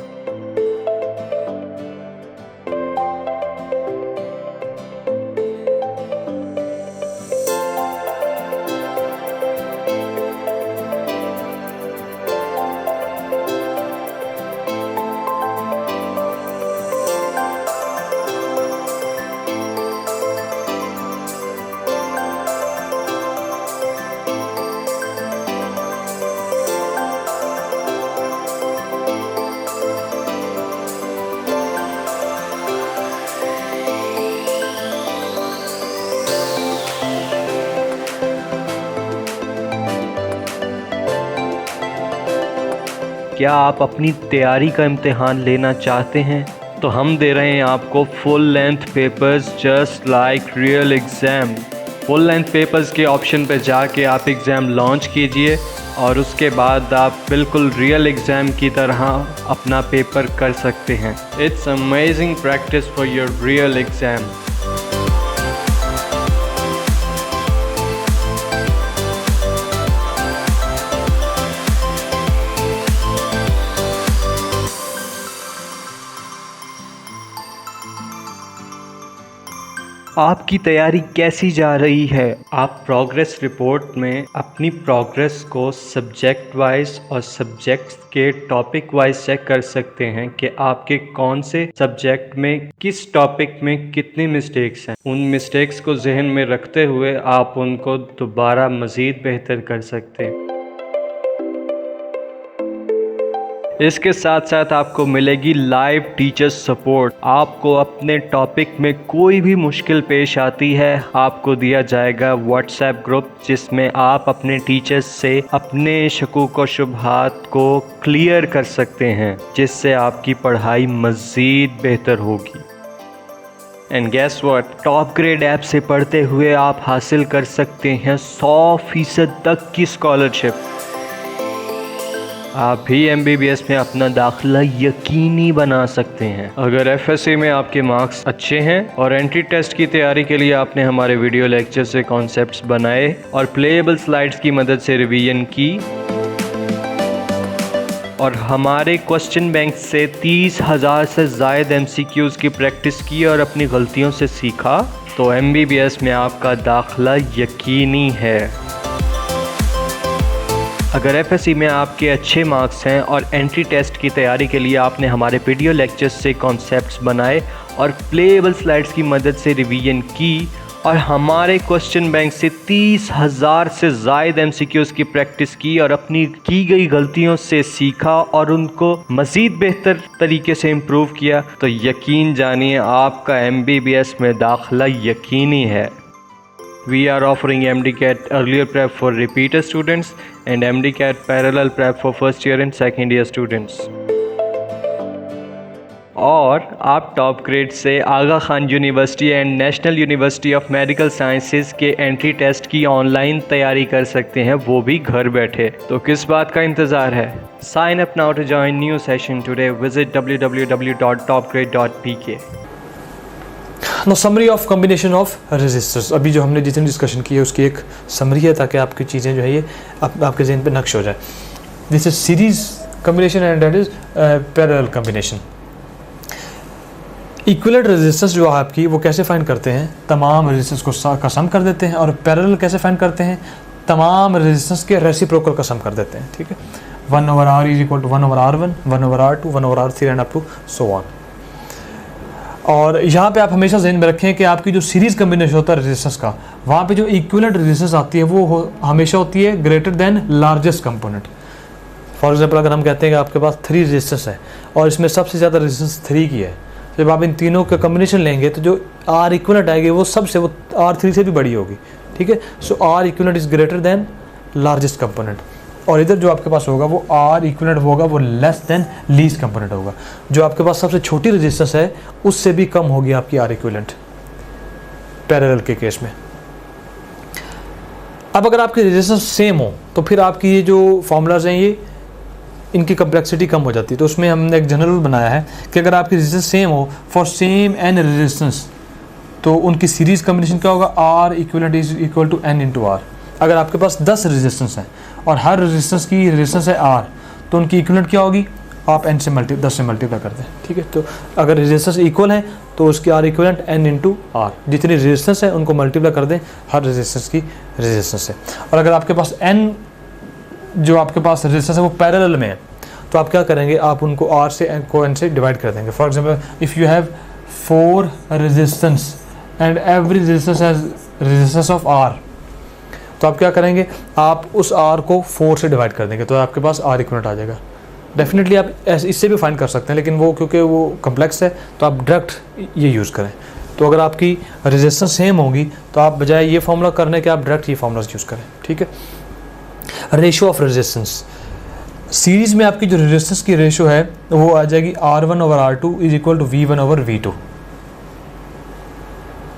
क्या आप अपनी तैयारी का इम्तिहान लेना चाहते हैं? तो हम दे रहे हैं आपको full length papers just like real exam. Full length papers के ऑप्शन पे जाके आप एग्ज़ाम लॉन्च कीजिए और उसके बाद आप बिल्कुल रियल एग्ज़ाम की तरह अपना पेपर कर सकते हैं। It's amazing practice for your real exam. आपकी तैयारी कैसी जा रही है? आप प्रोग्रेस रिपोर्ट में अपनी प्रोग्रेस को सब्जेक्ट वाइज और सब्जेक्ट्स के टॉपिक वाइज चेक कर सकते हैं कि आपके कौन से सब्जेक्ट में किस टॉपिक में कितनी मिस्टेक्स हैं। उन मिस्टेक्स को जहन में रखते हुए आप उनको दोबारा मज़ीद बेहतर कर सकते हैं। इसके साथ साथ आपको मिलेगी लाइव टीचर सपोर्ट। आपको अपने टॉपिक में कोई भी मुश्किल पेश आती है, आपको दिया जाएगा व्हाट्सएप ग्रुप जिसमें आप अपने टीचर्स से अपने शकूक व शुबहात को क्लियर कर सकते हैं, जिससे आपकी पढ़ाई मज़ीद बेहतर होगी। And guess what, Top Grade app से पढ़ते हुए आप हासिल कर सकते हैं 100% तक की स्कॉलरशिप। आप भी MBBS में अपना दाखिला यकीनी बना सकते हैं। अगर FSC में आपके मार्क्स अच्छे हैं और एंट्री टेस्ट की तैयारी के लिए आपने हमारे वीडियो लेक्चर से कॉन्सेप्ट्स बनाए और प्लेएबल स्लाइड्स की मदद से रिवीजन की और हमारे क्वेश्चन बैंक से 30,000 से ज़ायद MCQs की प्रैक्टिस की और अपनी गलतियों से सीखा, तो MBBS में आपका दाखिला यकीनी है। अगर FSC में आपके अच्छे मार्क्स हैं और एंट्री टेस्ट की तैयारी के लिए आपने हमारे वीडियो लेक्चर्स से कॉन्सेप्ट्स बनाए और प्लेएबल स्लाइड्स की मदद से रिवीजन की और हमारे क्वेश्चन बैंक से 30,000 से ज़ायद MCQs की प्रैक्टिस की और अपनी की गई गलतियों से सीखा और उनको मज़ीद बेहतर तरीके से इम्प्रूव किया, तो यकीन जानिए आपका MBBS में दाखिला यकीनी है। We are offering MDCAT earlier prep for repeater students and MDCAT parallel prep for first year and second year students. और आप टॉप ग्रेड से Aga Khan university and national university of medical sciences के एंट्री टेस्ट की ऑनलाइन तैयारी कर सकते हैं, वो भी घर बैठे। तो किस बात का इंतज़ार है? Sign up now to join new session today. Visit www.topgrade.pk। No summary of combination of resistors. अभी जो हमने जितनी डिस्कशन की है उसकी एक समरी है ताकि आपकी चीज़ें जो है ये आपके जहन पे नक्श हो जाए। This is series combination and that is parallel combination. Equivalent resistance जो आपकी वो कैसे फाइंड करते हैं? तमाम रेजिस्टेंस को सम कर देते हैं। और पैरेलल कैसे फाइंड करते हैं? तमाम रेजिस्टेंस के रेसिप्रोकल का सम कर देते हैं। ठीक है, 1/r is equal to 1/r1, 1/r2, 1/r3 and up to so on. और यहाँ पे आप हमेशा ज़हन में रखें कि आपकी जो सीरीज़ कम्बिनेशन होता है रेजिस्टेंस का, वहाँ पे जो इक्विवेलेंट रेजिस्टेंस आती है वो हमेशा होती है greater than largest component. For example अगर हम कहते हैं कि आपके पास 3 रेजिस्टेंस है और इसमें सबसे ज़्यादा रेजिस्टेंस 3 की है, जब आप इन तीनों का कम्बिनेशन लेंगे तो जो R इक्विवेलेंट आएगी वो R3 से भी बड़ी होगी। ठीक है, सो R equivalent is greater than largest component. और इधर जो आपके पास होगा वो R इक्विवेलेंट होगा वो लेस देन लीस्ट कंपोनेंट होगा। जो आपके पास सबसे छोटी रेजिस्टेंस है उससे भी कम होगी आपकी R इक्विवेलेंट पैरेलल के केस में। अब अगर आपकी रेजिस्टेंस सेम हो तो फिर आपकी ये जो फॉर्मूलाज हैं ये इनकी कम्प्लेक्सिटी कम हो जाती है। तो उसमें हमने एक जनरल बनाया है कि अगर आपकी रेजिस्टेंस सेम हो फॉर सेम n रेजिस्टेंस तो उनकी सीरीज़ कम्बिनेशन क्या होगा, R equivalent is equal to N into R. अगर आपके पास 10 रेजिस्टेंस हैं और हर रेजिस्टेंस की रेजिस्टेंस है R, तो उनकी इक्विवेलेंट क्या होगी, आप 10 से मल्टीप्लाई कर दें, ठीक है। तो अगर रेजिस्टेंस इक्वल है तो उसकी R equivalent N into R, जितनी रेजिस्टेंस है उनको मल्टीप्लाई कर दें हर रेजिस्टेंस की रेजिस्टेंस से। और अगर आपके पास N जो आपके पास रेजिस्टेंस है वो पैरेलल में है, तो आप क्या करेंगे, आप उनको R से N से डिवाइड कर देंगे। For example if you have 4 resistance and every resistance has resistance of R, तो आप क्या करेंगे, आप उस R को 4 से डिवाइड कर देंगे, तो आपके पास R इक्विवेलेंट आ जाएगा। डेफिनेटली आप इससे भी फाइंड कर सकते हैं, लेकिन वो क्योंकि वो कम्प्लेक्स है तो आप डायरेक्ट ये यूज़ करें। तो अगर आपकी रेजिस्टेंस सेम होगी तो आप बजाय ये फार्मूला करने के आप डायरेक्ट ये फार्मूलाज यूज़ करें, ठीक है। रेशो ऑफ रेजिस्टेंस, सीरीज़ में आपकी जो रेजिस्टेंस की रेशो है वो आ जाएगी R1 over R2 is equal to V1 over V2,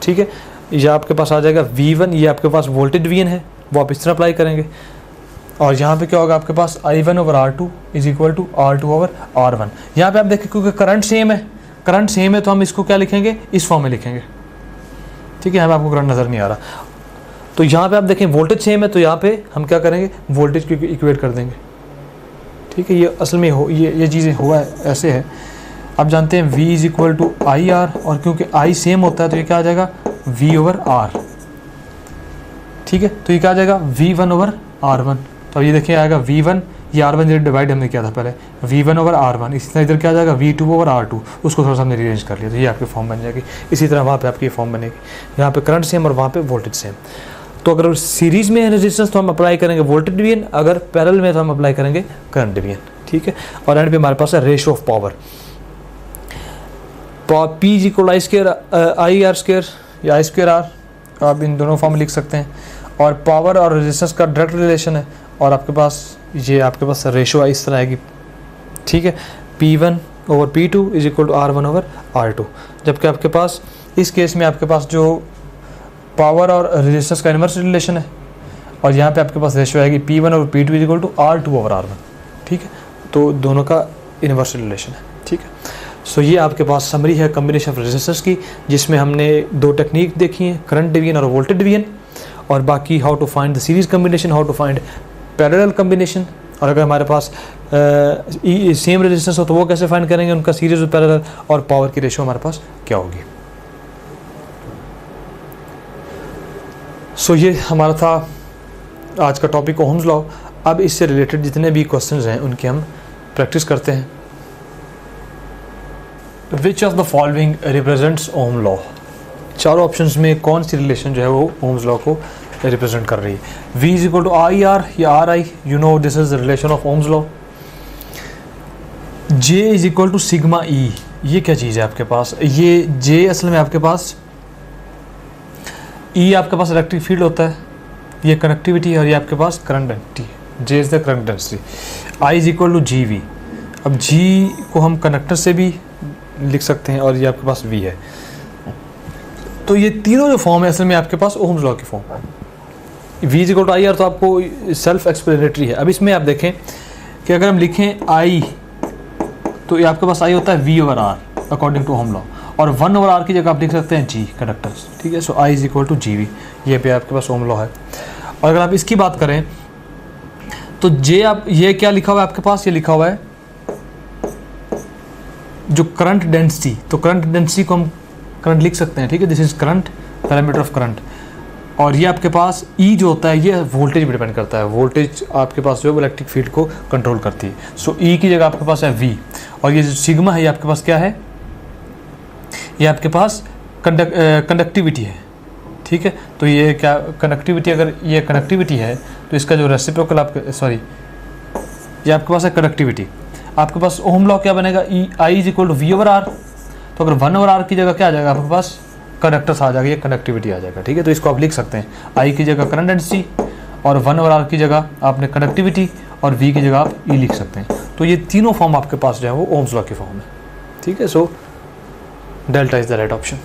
ठीक है। ये आपके पास आ जाएगा V1, ये आपके पास वोल्टेज VN है, वो आप इस तरह अप्लाई करेंगे। और यहाँ पे क्या होगा, आपके पास I1 over R2 is equal to R2 over R1। यहाँ पे आप देखें क्योंकि करंट सेम है तो हम इसको क्या लिखेंगे, इस फॉर्म में लिखेंगे, ठीक है। यहाँ पे आपको करंट नज़र नहीं आ रहा, तो यहाँ पे आप देखें वोल्टेज सेम है, तो यहाँ पे हम क्या करेंगे, वोल्टेज को इक्वेट कर देंगे, ठीक है। ये असल में ये चीज़ें हुआ है, ऐसे है। आप जानते हैं V is equal to IR, और क्योंकि I सेम होता है तो ये क्या आ जाएगा, V ओवर R, ठीक है। तो ये क्या आ जाएगा, V1 ओवर R1। तो ये देखिए आएगा V1, ये R1 जो डिवाइड हमने किया था पहले, V1 ओवर R1। इसी तरह इधर क्या आ जाएगा, V2 ओवर R2, उसको थोड़ा सा हमने रीअरेंज कर लिया, तो ये आपकी फॉर्म बन जाएगी। इसी तरह वहाँ पे आपकी फॉर्म बनेगी, यहाँ पे करंट सेम और वहाँ पे वोल्टेज सेम। तो अगर सीरीज़ में है रेजिस्टेंस तो हम अप्लाई करेंगे वोल्टेज डिवीजन, अगर पैरेलल में तो हम अप्लाई करेंगे करंट डिवीजन, ठीक है। और एंड पे हमारे पास है ratio of power, P is equal I square IR square या I स्क्वायर R, आप इन दोनों फॉर्म लिख सकते हैं। और पावर और रेजिस्टेंस का डायरेक्ट रिलेशन है, और आपके पास रेशो इस तरह आएगी, ठीक है। P1 over P2 is equal to R1 over R2। जबकि आपके पास इस केस में आपके पास जो पावर और रेजिस्टेंस का इनवर्स रिलेशन है, और यहाँ पे आपके पास रेशो आएगी P1 over P2 is equal to R2 over R1, ठीक है। तो दोनों का इनवर्स रिलेशन है, ठीक है। सो ये आपके पास समरी है कम्बिनेशन ऑफ रेजिस्टेंस की, जिसमें हमने 2 टेक्निक देखी हैं, करंट डिवीजन और वोल्टेज डिवीजन, और बाकी how to find the series combination, how to find parallel combination. और अगर हमारे पास सेम रेजिस्टेंस हो तो वो कैसे फाइंड करेंगे, उनका सीरीज और पैरेलल, और पावर की रेशो हमारे पास क्या होगी। सो ये हमारा था आज का टॉपिक ओम्स लॉ। अब इससे रिलेटेड जितने भी क्वेश्चंस हैं उनकी हम प्रैक्टिस करते हैं। Which of the following represents Ohm law, चारों ऑप्शंस में कौन सी रिलेशन जो है वो ओम्स लॉ को रिप्रेजेंट कर रही है। V is equal to IR या RI, you know this is the relation of Ohm's law. J is equal to sigma E, ये क्या चीज़ है आपके पास, ये J असल में आपके पास E आपके पास इलेक्ट्रिक फील्ड होता है, ये कनेक्टिविटी है, और ये आपके पास current density, J is the current density. I is equal to GV, अब G को हम कनेक्टर से भी लिख सकते हैं, और ये आपके पास V है। तो ये तीनों जो फॉर्म है असल में आपके पास ओम्स लॉ की फॉर्म है। V is equal to IR तो आपको सेल्फ एक्सप्लेनेटरी है। अब इसमें आप देखें कि अगर हम लिखें I, तो ये आपके पास I होता है V over R according to Ohm law, और 1 ओवर R की जगह आप लिख सकते हैं G कंडक्टर्स, ठीक है। So I is equal to GV, ये पे आपके पास ओम लॉ है। और अगर आप इसकी बात करें तो J, आप ये क्या लिखा हुआ है आपके पास, ये लिखा हुआ है जो करंट डेंसिटी, तो करंट डेंसिटी को हम करंट लिख सकते हैं, ठीक है। This is current, parameter of current. और ये आपके पास E जो होता है ये वोल्टेज पे डिपेंड करता है, वोल्टेज आपके पास जो है इलेक्ट्रिक फील्ड को कंट्रोल करती है। सो E की जगह आपके पास है V, और ये जो सिग्मा है ये आपके पास क्या है, ये आपके पास कंडक्टिविटी है, ठीक है। तो ये क्या कनेक्टिविटी, अगर ये कनेक्टिविटी है तो इसका जो रेसिप्रोकल आपके ये आपके पास है कनेक्टिविटी। आपके पास ओम लॉ क्या बनेगा, I is equal to V over R, तो अगर 1 ओवर R की जगह क्या आ जाएगा आपके पास, कंडक्टर्स आ जाएगा, ये कनेक्टिविटी आ जाएगा, ठीक है। तो इसको आप लिख सकते हैं I की जगह करंट डेंसिटी, और 1 ओवर R की जगह आपने कनेक्टिविटी, और V की जगह आप E लिख सकते हैं। तो ये तीनों फॉर्म आपके पास जो है वो ओम्स लॉ की फॉर्म है, ठीक है। So delta is the right option.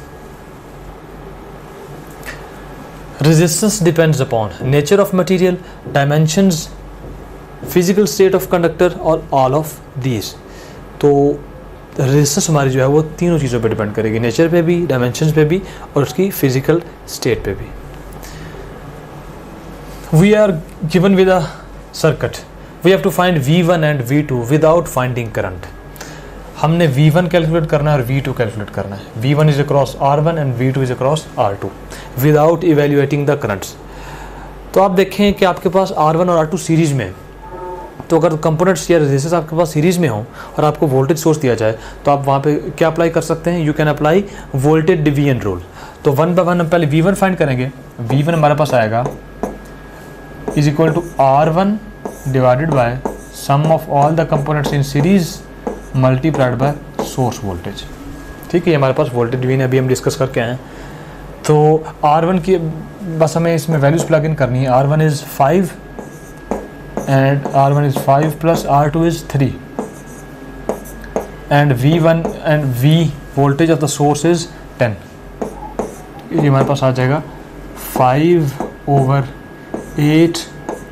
Resistance depends upon nature of material, dimensions, physical state of conductor, और ऑल ऑफ दीज। तो रेजिस्टेंस हमारी जो है वो तीनों चीज़ों पे डिपेंड करेगी, नेचर पे भी, डायमेंशंस पे भी और उसकी फिजिकल स्टेट पे भी। We are given with a circuit, we have to find V1 and V2 without finding current. हमने V1 कैलकुलेट करना है और V2 कैलकुलेट करना है। V1 is across R1 and V2 is across R2 without evaluating the currents. तो आप देखें कि आपके पास R1 और R2 सीरीज़ में, तो अगर कंपोनेंट्स या रेजिस्टेंस आपके पास सीरीज़ में हो और आपको वोल्टेज सोर्स दिया जाए तो आप वहाँ पे क्या अप्लाई कर सकते हैं, you can apply voltage division rule. तो 1 बाय 1 हम पहले V1 फाइंड करेंगे। V1 हमारे पास आएगा is equal to R1 divided by sum of all the components in series multiplied by source voltage. ठीक है, ये हमारे पास वोल्टेज डिवीजन अभी हम डिस्कस करके आए हैं। तो R1 की बस हमें इसमें वैल्यूज़ प्लग इन करनी है। R1 is 5 and R1 is 5 plus R2 is 3 and V1 and V voltage of the source is 10। ये हमारे पास आ जाएगा 5/8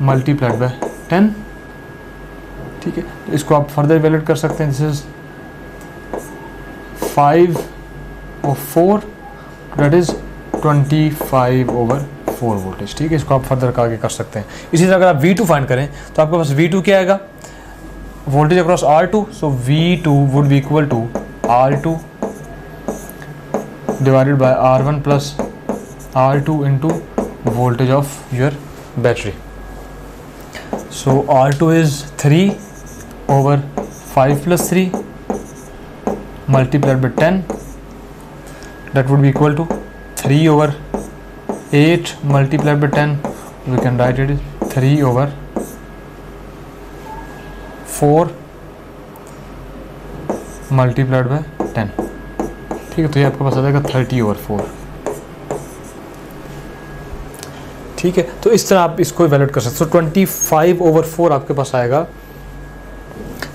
मल्टीप्लाइड बाय 10। ठीक है, इसको आप फर्दर इवेल्युएट कर सकते हैं। This is 5/4 that is 25/4 voltage. ठीक है, इसको आप फर्दर आगे कर सकते हैं। इसी तरह अगर आप V2 फाइंड करें तो आपके पास V2 क्या आएगा, voltage across R2, so V2 would be equal to R2 divided by R1 plus R2 into voltage of your battery. So R2 is 3/5 plus 3 multiplied by 10 that would be equal to 3/8 multiplied by 10, we can write it as 3/4 multiplied by 10। ठीक है, तो ये आपके पास आ जाएगा 30/4। ठीक है, तो इस तरह आप इसको इवेल्युएट कर सकते हो। 25/4 आपके पास आएगा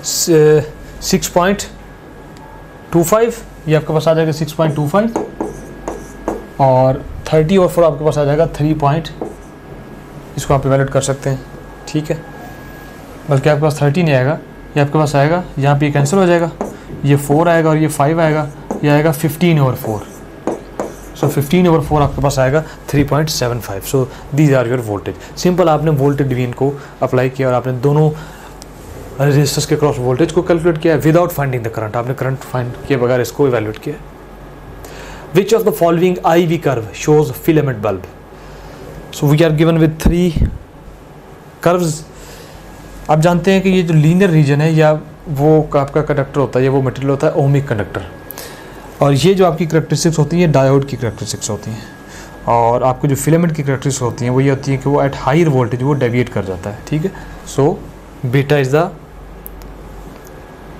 6.25, ये आपके पास आ जाएगा 6.25 और 30/4 आपके पास आ जाएगा 3 इसको आप इवेल्युएट कर सकते हैं। ठीक है, बल्कि आपके पास 30 नहीं आएगा, ये आपके पास आएगा, यहाँ पे कैंसिल हो जाएगा, ये 4 आएगा और ये 5 आएगा, ये आएगा 15/4। सो 15/4 आपके पास आएगा 3.75। So these are your voltage. Simple, आपने वोल्टेज डिवीजन को अप्लाई किया और आपने दोनों रेजिस्टर्स के क्रॉस वोल्टेज को कैलकुलेट किया विदाउट फाइंडिंग द करंट। आपने करंट फाइंड किए बगैर इसको इवेल्युएट किया। Which of the following IV curve shows filament bulb? So we are given with 3 curves। आप जानते हैं कि ये जो लीनियर रीजन है या वो आपका कंडक्टर होता है या वो मटेरियल होता है ओमिक कंडक्टर, और ये जो आपकी करेक्टरिस्टिक्स होती हैं डायोड की करेक्टरिस्टिक्स होती हैं, और आपको जो फिलामेंट की करेक्टरिस्टिक्स होती हैं वो ये होती हैं कि वो एट हायर वोल्टेज वो डेविएट कर जाता है। ठीक है, so beta is the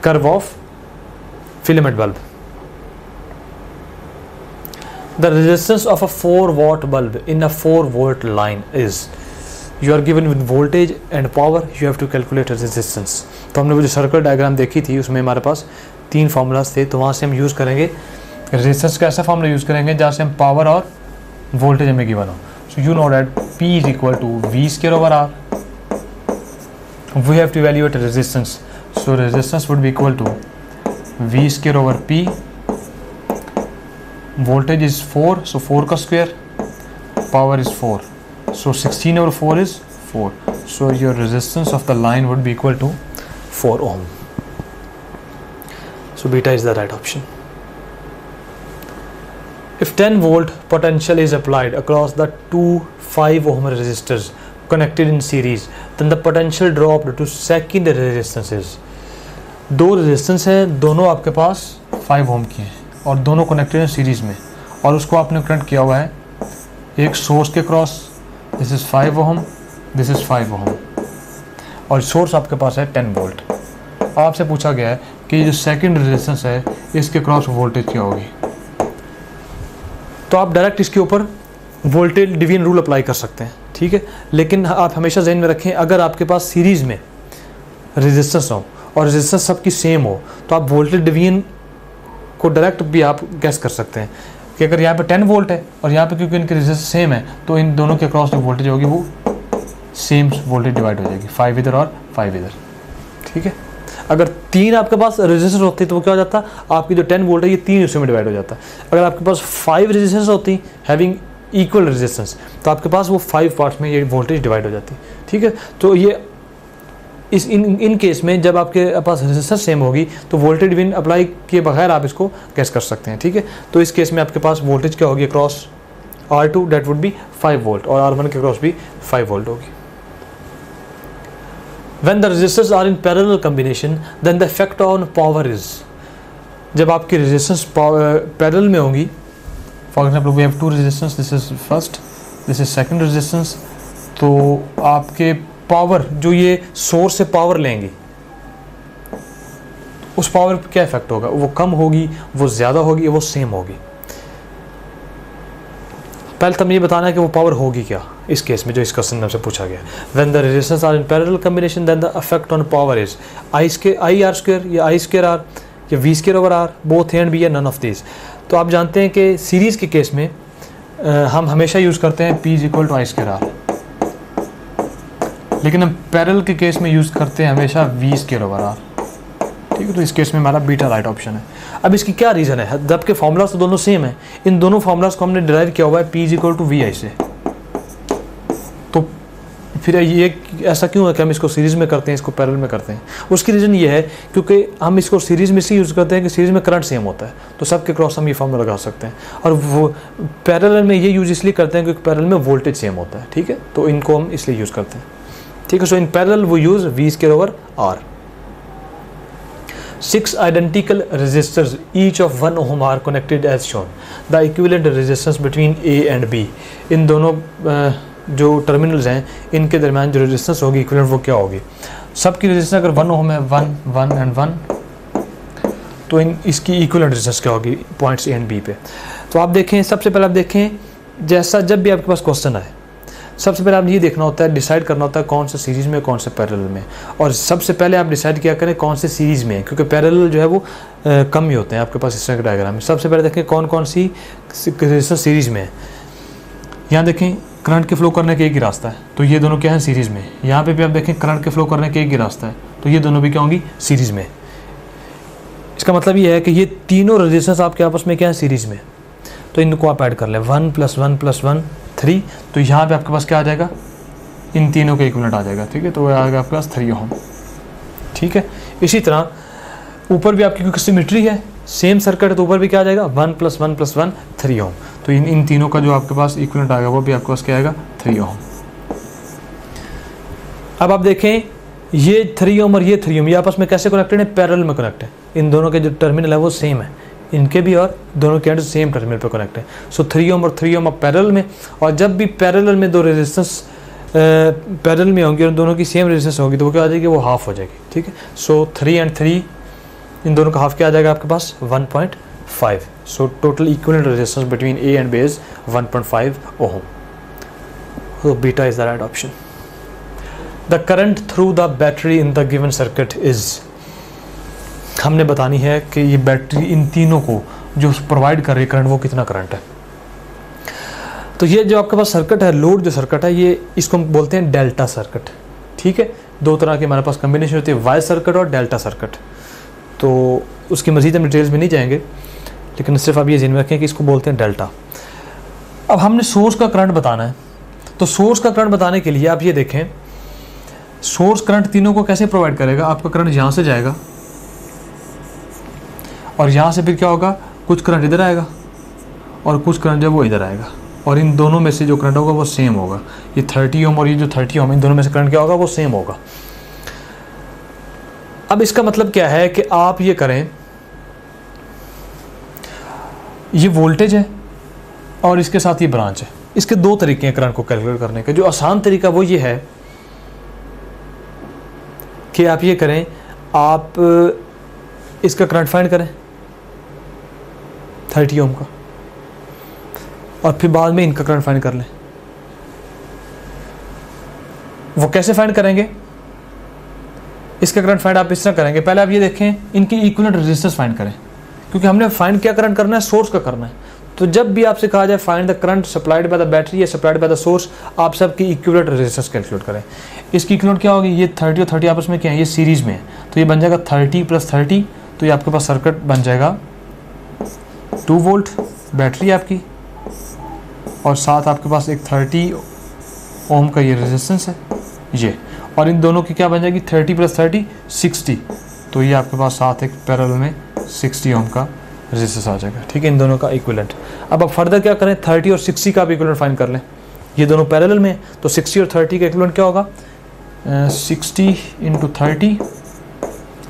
curve of filament bulb. The resistance of a 4-watt bulb in a 4-volt line is, you are given with voltage and power, you have to calculate resistance। तो हमने वो जो सर्कल डायग्राम देखी थी उसमें हमारे पास 3 फार्मूलाज थे, तो वहाँ से हम यूज़ करेंगे रेजिस्टेंस का ऐसा फार्मूला यूज़ करेंगे जहाँ से हम पावर और वोल्टेज हमें गिवन हो। So you know that P is equal to V²/R। We have to evaluate resistance, so resistance would be equal to V²/P। voltage is 4, so 4 का square, power is 4, so 16/4 is 4, so your resistance of the line would be equal to 4 ohm। So beta is the right option। If 10 volt potential is applied across the two 5 ohm resistors connected in series, then the potential dropped to secondary resistance is। दो रेजिस्टेंस है, दोनों आपके पास 5 ohm की हैं और दोनों कनेक्टेड हैं सीरीज़ में, और उसको आपने कनेक्ट किया हुआ है एक सोर्स के cross. This is 5 ohm, this is 5 ohm, और सोर्स आपके पास है 10 वोल्ट। आपसे पूछा गया है कि ये जो सेकंड रेजिस्टेंस है इसके क्रॉस वोल्टेज क्या होगी, तो आप डायरेक्ट इसके ऊपर वोल्टेज डिवीजन रूल अप्लाई कर सकते हैं। ठीक है, लेकिन आप हमेशा ध्यान में रखें अगर आपके पास सीरीज़ में रेजिस्टेंस हो और रेजिस्टेंस सबकी सेम हो तो आप वोल्टेज डिवीजन को डायरेक्ट भी आप गैस कर सकते हैं कि अगर यहाँ पे 10 वोल्ट है और यहाँ पे क्योंकि इनकी रेजिस्टेंस सेम है तो इन दोनों के क्रॉस जो वोल्टेज होगी वो सेम वोल्टेज डिवाइड हो जाएगी, 5 इधर और 5 इधर। ठीक है, अगर 3 आपके पास रेजिस्टेंस होती तो वो क्या हो जाता, आपकी जो 10 वोल्ट है ये 3 हिस्सों में डिवाइड हो जाता। अगर आपके पास 5 रेजिस्टेंस होती हैविंग इक्वल रेजिस्टेंस तो आपके पास वो 5 पार्ट्स में ये वोल्टेज डिवाइड हो जाती। ठीक है, तो ये इस इन केस में जब आपके पास रेजिस्टेंस सेम होगी तो वोल्टेज डिवीजन अप्लाई किए बगैर आप इसको गैस कर सकते हैं। ठीक है, तो इस केस में आपके पास वोल्टेज क्या होगी across R2 that would B 5 volt और R1 के अक्रॉस भी 5 वोल्ट होगी। When the resistors are in parallel combination, then the effect on power is, जब आपकी रेजिस्टेंस पैरेलल में होंगी, for example we have 2 resistance, this is first, this is second resistance, तो आपके पावर जो ये सोर्स से पावर लेंगी उस पावर पर क्या इफेक्ट होगा, वो कम होगी, वो ज़्यादा होगी, वो सेम होगी। पहले तब ये बताना है कि वो पावर होगी क्या इस केस में जो इस क्वेश्चन में से पूछा गया। When the resistance are in parallel combination then the effect on power is I R square या आई स्क्वायर आर या V square over R, both A and B या नन ऑफ दिस। तो आप जानते हैं कि सीरीज़ के केस में हम हमेशा यूज़ करते हैं P is equal to I square R, लेकिन हम पैरेलल के केस में यूज़ करते हैं हमेशा वी स्क्वायर ओवर आर। ठीक है, तो इस केस में हमारा बीटा राइट ऑप्शन है। अब इसकी क्या रीज़न है, जबकि फॉर्मूलाज तो दोनों सेम है, इन दोनों फॉर्मूलाज को हमने डिराइव किया हुआ है P is equal to V I से, तो फिर ये ऐसा क्यों है कि हम इसको सीरीज़ में करते हैं, इसको पैरेलल में करते हैं। उसकी रीज़न ये है क्योंकि हम इसको सीरीज़ में से यूज़ करते हैं कि सीरीज़ में करंट सेम होता है, तो सबके क्रॉस हम ये फॉर्मूला लगा सकते हैं, और वो पैरेलल में ये यूज़ इसलिए करते हैं क्योंकि पैरेलल में वोल्टेज सेम होता है। ठीक है, तो इनको हम इसलिए यूज़ करते हैं। ठीक है, सो इन पैरेलल वो use V square over R. 6 identical resistors each of 1 ohm are connected as shown. The equivalent resistance between A and B, इन दोनों जो टर्मिनल्स हैं इनके दरमियान जो रेजिस्टेंस होगी इक्विवेलेंट वो क्या होगी। सबकी रेजिस्टेंस अगर 1 ओम है 1 1 एंड 1, तो इसकी इक्विवेलेंट रेजिस्टेंस क्या होगी पॉइंट्स A एंड B पे। तो आप देखें, सबसे पहले आप देखें, जैसा जब भी आपके पास क्वेश्चन आए सबसे पहले आपने ये देखना होता है, डिसाइड करना होता है कौन से सीरीज़ में कौन से पैरेलल में, और सबसे पहले आप डिसाइड किया करें कौन से सीरीज़ में है, क्योंकि पैरेलल जो है वो कम ही होते हैं आपके पास इस तरह के डायग्राम में। सबसे पहले देखें कौन कौन सी रेजिस्टेंस सीरीज़ में है। यहाँ देखें करंट के फ्लो करने का एक ही रास्ता है, तो ये दोनों क्या हैं सीरीज़ में। यहाँ पे भी आप देखें करंट के फ्लो करने का एक ही रास्ता है, तो ये दोनों भी क्या होंगी सीरीज़ में। इसका मतलब ये है कि ये तीनों रेजिस्टेंस आपके आपस में क्या है सीरीज़ में, तो इनको आप ऐड कर लें 1 + 1 + 1 3, तो यहाँ पे आपके पास क्या आ जाएगा, इन तीनों का इक्विवेलेंट आ जाएगा। ठीक है, तो आ जाएगा आपके पास 3 ओम। ठीक है, इसी तरह ऊपर भी आपकी क्योंकि सिमेट्री है, सेम सर्किट है, तो ऊपर भी क्या आ जाएगा 1 + 1 + 1 3 ओम, तो इन तीनों का जो आपके पास इक्विवेलेंट आएगा वो भी आपके पास क्या आएगा 3 ओम। अब आप देखें ये 3 ओम और ये 3 ओम ये आपस में कैसे कनेक्टेड है, पैरेलल में कनेक्ट है। इन दोनों के जो टर्मिनल है वो सेम है, इनके भी और दोनों के एंड सेम टर्मिनल पे कनेक्ट है। सो 3 ओम और 3 ओम अब पैरेलल में, और जब भी पैरेलल में दो रेजिस्टेंस पैरेलल में होंगी और दोनों की सेम रेजिस्टेंस होगी तो वो क्या आ जाएगी, वो हाफ हो जाएगी। ठीक है, सो 3 एंड 3 इन दोनों का हाफ क्या आ जाएगा आपके पास 1.5। So total equivalent resistance between A and B is 1.5 ohm. So beta is the right option. The current through the battery in the given circuit is, हमने बतानी है कि ये बैटरी इन तीनों को जो प्रोवाइड कर रही है करंट वो कितना करंट है। तो ये जो आपके पास सर्किट है, लोड जो सर्किट है, ये इसको हम बोलते हैं डेल्टा सर्किट। ठीक है, दो तरह के हमारे पास कम्बिनेशन होती है, वाई सर्किट और डेल्टा सर्किट। तो उसकी मज़ीद हम डिटेल्स में नहीं जाएंगे, लेकिन सिर्फ आप ये ध्यान में रखें कि इसको बोलते हैं डेल्टा। अब हमने सोर्स का करंट बताना है, तो सोर्स का करंट बताने के लिए आप ये देखें सोर्स करंट तीनों को कैसे प्रोवाइड करेगा। आपका करंट यहाँ से जाएगा और यहाँ से फिर क्या होगा, कुछ करंट इधर आएगा और कुछ करंट जो वो इधर आएगा, और इन दोनों में से जो करंट होगा वो सेम होगा। ये 30 ओम और ये जो 30 ओम, इन दोनों में से करंट क्या होगा, वो सेम होगा। अब इसका मतलब क्या है कि आप ये करें, ये वोल्टेज है और इसके साथ ये ब्रांच है। इसके दो तरीके हैं करंट को कैलकुलेट करने के। जो आसान तरीका वो ये है कि आप ये करें, आप इसका करंट फाइंड करें 30 ओम का, और फिर बाद में इनका करंट फाइंड कर लें। वो कैसे फाइंड करेंगे, इसका करंट फाइंड आप इस तरह करेंगे, पहले आप ये देखें इनकी इक्विवेलेंट रेजिस्टेंस फाइंड करें, क्योंकि हमने फाइंड क्या करंट करना है, सोर्स का करना है। तो जब भी आपसे कहा जाए find the current supplied by the battery या सप्लाइड बाय द सोर्स, आप सबकी इक्विवेलेंट रेजिस्टेंस कैलकुलेट करें। इसकी इक्विवेलेंट क्या होगी, ये 30 और 30 आपस में क्या है, ये सीरीज में है, तो ये बन जाएगा 30 + 30, तो ये आपके पास सर्किट बन जाएगा 2 वोल्ट बैटरी आपकी, और साथ आपके पास एक 30 ओम का ये रेजिस्टेंस है ये, और इन दोनों की क्या बन जाएगी 30 + 30 60, तो ये आपके पास साथ एक पैरेलल में 60 ओम का रेजिस्टेंस आ जाएगा। ठीक है, इन दोनों का इक्विवेलेंट। अब आप फर्दर क्या करें, 30 और 60 का भी इक्विवेलेंट फाइंड कर लें, ये दोनों पैरेलल में, तो 60 और 30 का इक्विवेलेंट क्या होगा, 60 × 30